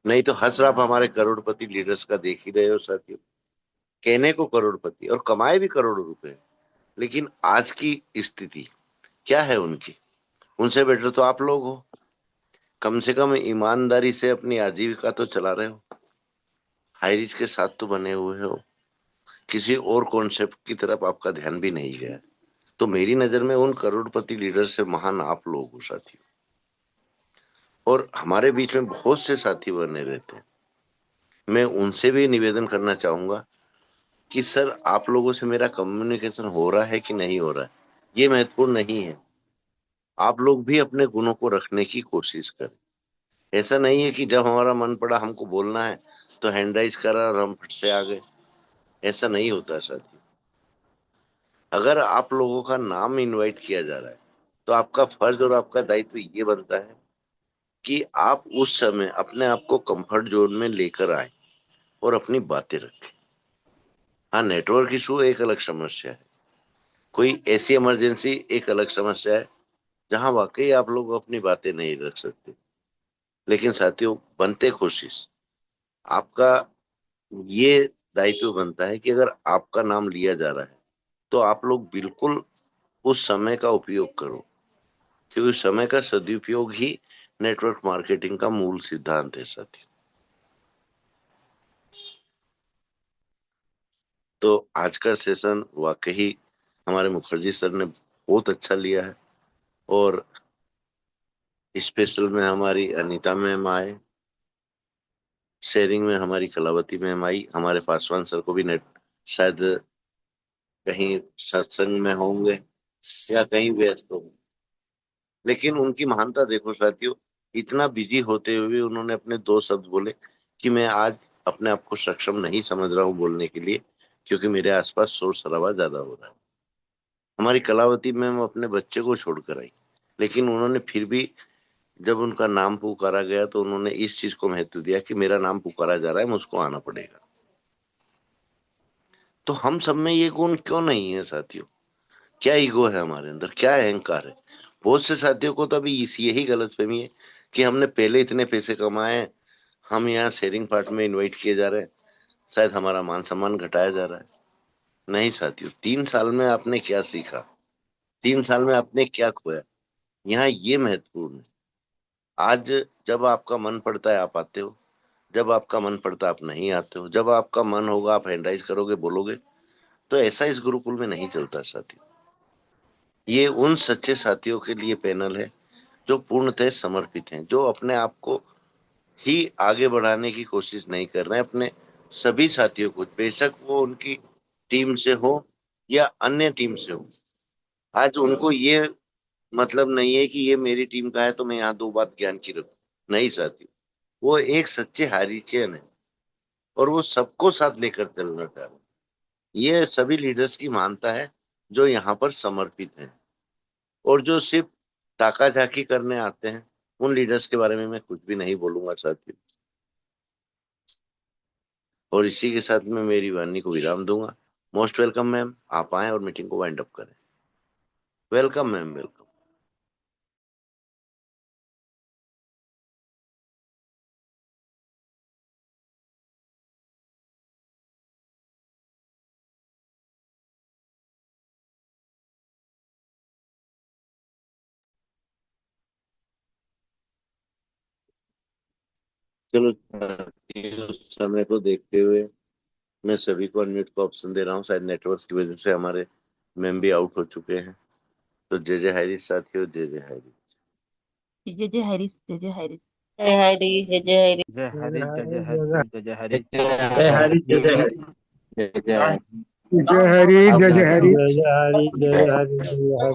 नहीं तो हंस आप हमारे करोड़पति लीडर्स का देख ही रहे हो साथियों, कहने को करोड़पति और कमाए भी करोड़ों रुपए, लेकिन आज की स्थिति क्या है उनकी? उनसे बेटर तो आप लोग हो। कम से कम ईमानदारी से अपनी आजीविका तो चला रहे हो, हाई रिच के साथ तो बने हुए हो, किसी और कॉन्सेप्ट की तरफ आपका ध्यान भी नहीं गया। तो मेरी नजर में उन करोड़पति लीडर से महान आप लोग हो साथियों। और हमारे बीच में बहुत से साथी बने रहते हैं। मैं उनसे भी निवेदन करना चाहूंगा कि सर, आप लोगों से मेरा कम्युनिकेशन हो रहा है कि नहीं हो रहा है, ये महत्वपूर्ण नहीं है। आप लोग भी अपने गुणों को रखने की कोशिश करें। ऐसा नहीं है कि जब हमारा मन पड़ा हमको बोलना है तो हैंड राइज करा और हम फट से आ गए। ऐसा नहीं होता साथी। अगर आप लोगों का नाम इनवाइट किया जा रहा है, तो आपका फर्ज और आपका दायित्व ये बनता है कि आप उस समय अपने आप को कंफर्ट जोन में लेकर आए और अपनी बातें रखें। हाँ, नेटवर्क इशू एक अलग समस्या है, कोई ऐसी इमरजेंसी एक अलग समस्या है जहां वाकई आप लोग अपनी बातें नहीं रख सकते। लेकिन साथियों, बनते कोशिश आपका ये दायित्व बनता है कि अगर आपका नाम लिया जा रहा है तो आप लोग बिल्कुल उस समय का उपयोग करो, क्योंकि समय का सदुपयोग ही नेटवर्क मार्केटिंग का मूल सिद्धांत है साथियों। तो आज का सेशन वाकई हमारे मुखर्जी सर ने बहुत अच्छा लिया है, और स्पेशल में हमारी अनीता मैम आए, शेयरिंग में हमारी कलावती मैम आई, हमारे पासवान सर को भी नेट शायद कहीं सत्संग में होंगे या कहीं व्यस्त होंगे। लेकिन उनकी महानता देखो साथियों, इतना बिजी होते हुए भी उन्होंने अपने दो शब्द बोले कि मैं आज अपने आप को सक्षम नहीं समझ रहा हूँ बोलने के लिए, क्योंकि मेरे आसपास शोर शराबा ज्यादा हो रहा है। हमारी कलावती मैम अपने बच्चे को छोड़कर आई, लेकिन उन्होंने फिर भी जब उनका नाम पुकारा गया तो उन्होंने इस चीज को महत्व दिया कि मेरा नाम पुकारा जा रहा है, मुझको आना पड़ेगा। तो हम सब में ये गुण क्यों नहीं है साथियों? क्या ईगो है हमारे अंदर, क्या अहंकार है? बहुत से साथियों को तो अभी यही गलतफहमी है कि हमने पहले इतने पैसे कमाए, हम यहाँ शेयरिंग पार्ट में इनवाइट किए जा रहे हैं, शायद हमारा मान सम्मान घटाया जा रहा है। नहीं साथियों, 3 साल में आपने क्या सीखा, 3 साल में आपने क्या खोया, यहाँ ये महत्वपूर्ण है। आज जब आपका मन पड़ता है आप आते हो, जब आपका मन पड़ता है आप नहीं आते हो, जब आपका मन होगा आप हैंडराइज करोगे, बोलोगे। तो ऐसा इस गुरुकुल में नहीं चलता साथियों। ये उन सच्चे साथियों के लिए पैनल है जो पूर्णतः समर्पित हैं, जो अपने आप को ही आगे बढ़ाने की कोशिश नहीं कर रहे हैं। अपने सभी साथियों को, बेशक वो उनकी टीम से हो या अन्य टीम से हो, आज उनको ये मतलब नहीं है कि ये मेरी टीम का है तो मैं यहाँ दो बात ज्ञान की रखूं। नहीं साथियों, वो एक सच्चे हारीचेन है और वो सबको साथ लेकर चलना चाह रहे हैं। ये सभी लीडर्स की मानता है जो यहाँ पर समर्पित हैं, और जो सिर्फ ताका झाकी करने आते हैं, उन लीडर्स के बारे में मैं कुछ भी नहीं बोलूंगा साथियों। और इसी के साथ में मेरी वाणी को विराम दूंगा। मोस्ट वेलकम मैम, आप आए और मीटिंग को वाइंड अप करें। Welcome ma'am, welcome. चलो साथियों, समय को देखते हुए मैं सभी को अनम्यूट का ऑप्शन दे रहा हूँ। शायद नेटवर्क की वजह से हमारे मेम भी आउट हो चुके हैं। तो जय जय हरीश साथियों, जय जय हरीश। जय जय हरीश, जय जय हरीश। जय हरी, जय जय हरी। जय हरी, जय जय जय हरी, जय जय हरी। जय हरि, जय जय हरि। जय जय जय हरि, जय जय हरि। जय जय हरि, जय जय हरि, जय जय हरि।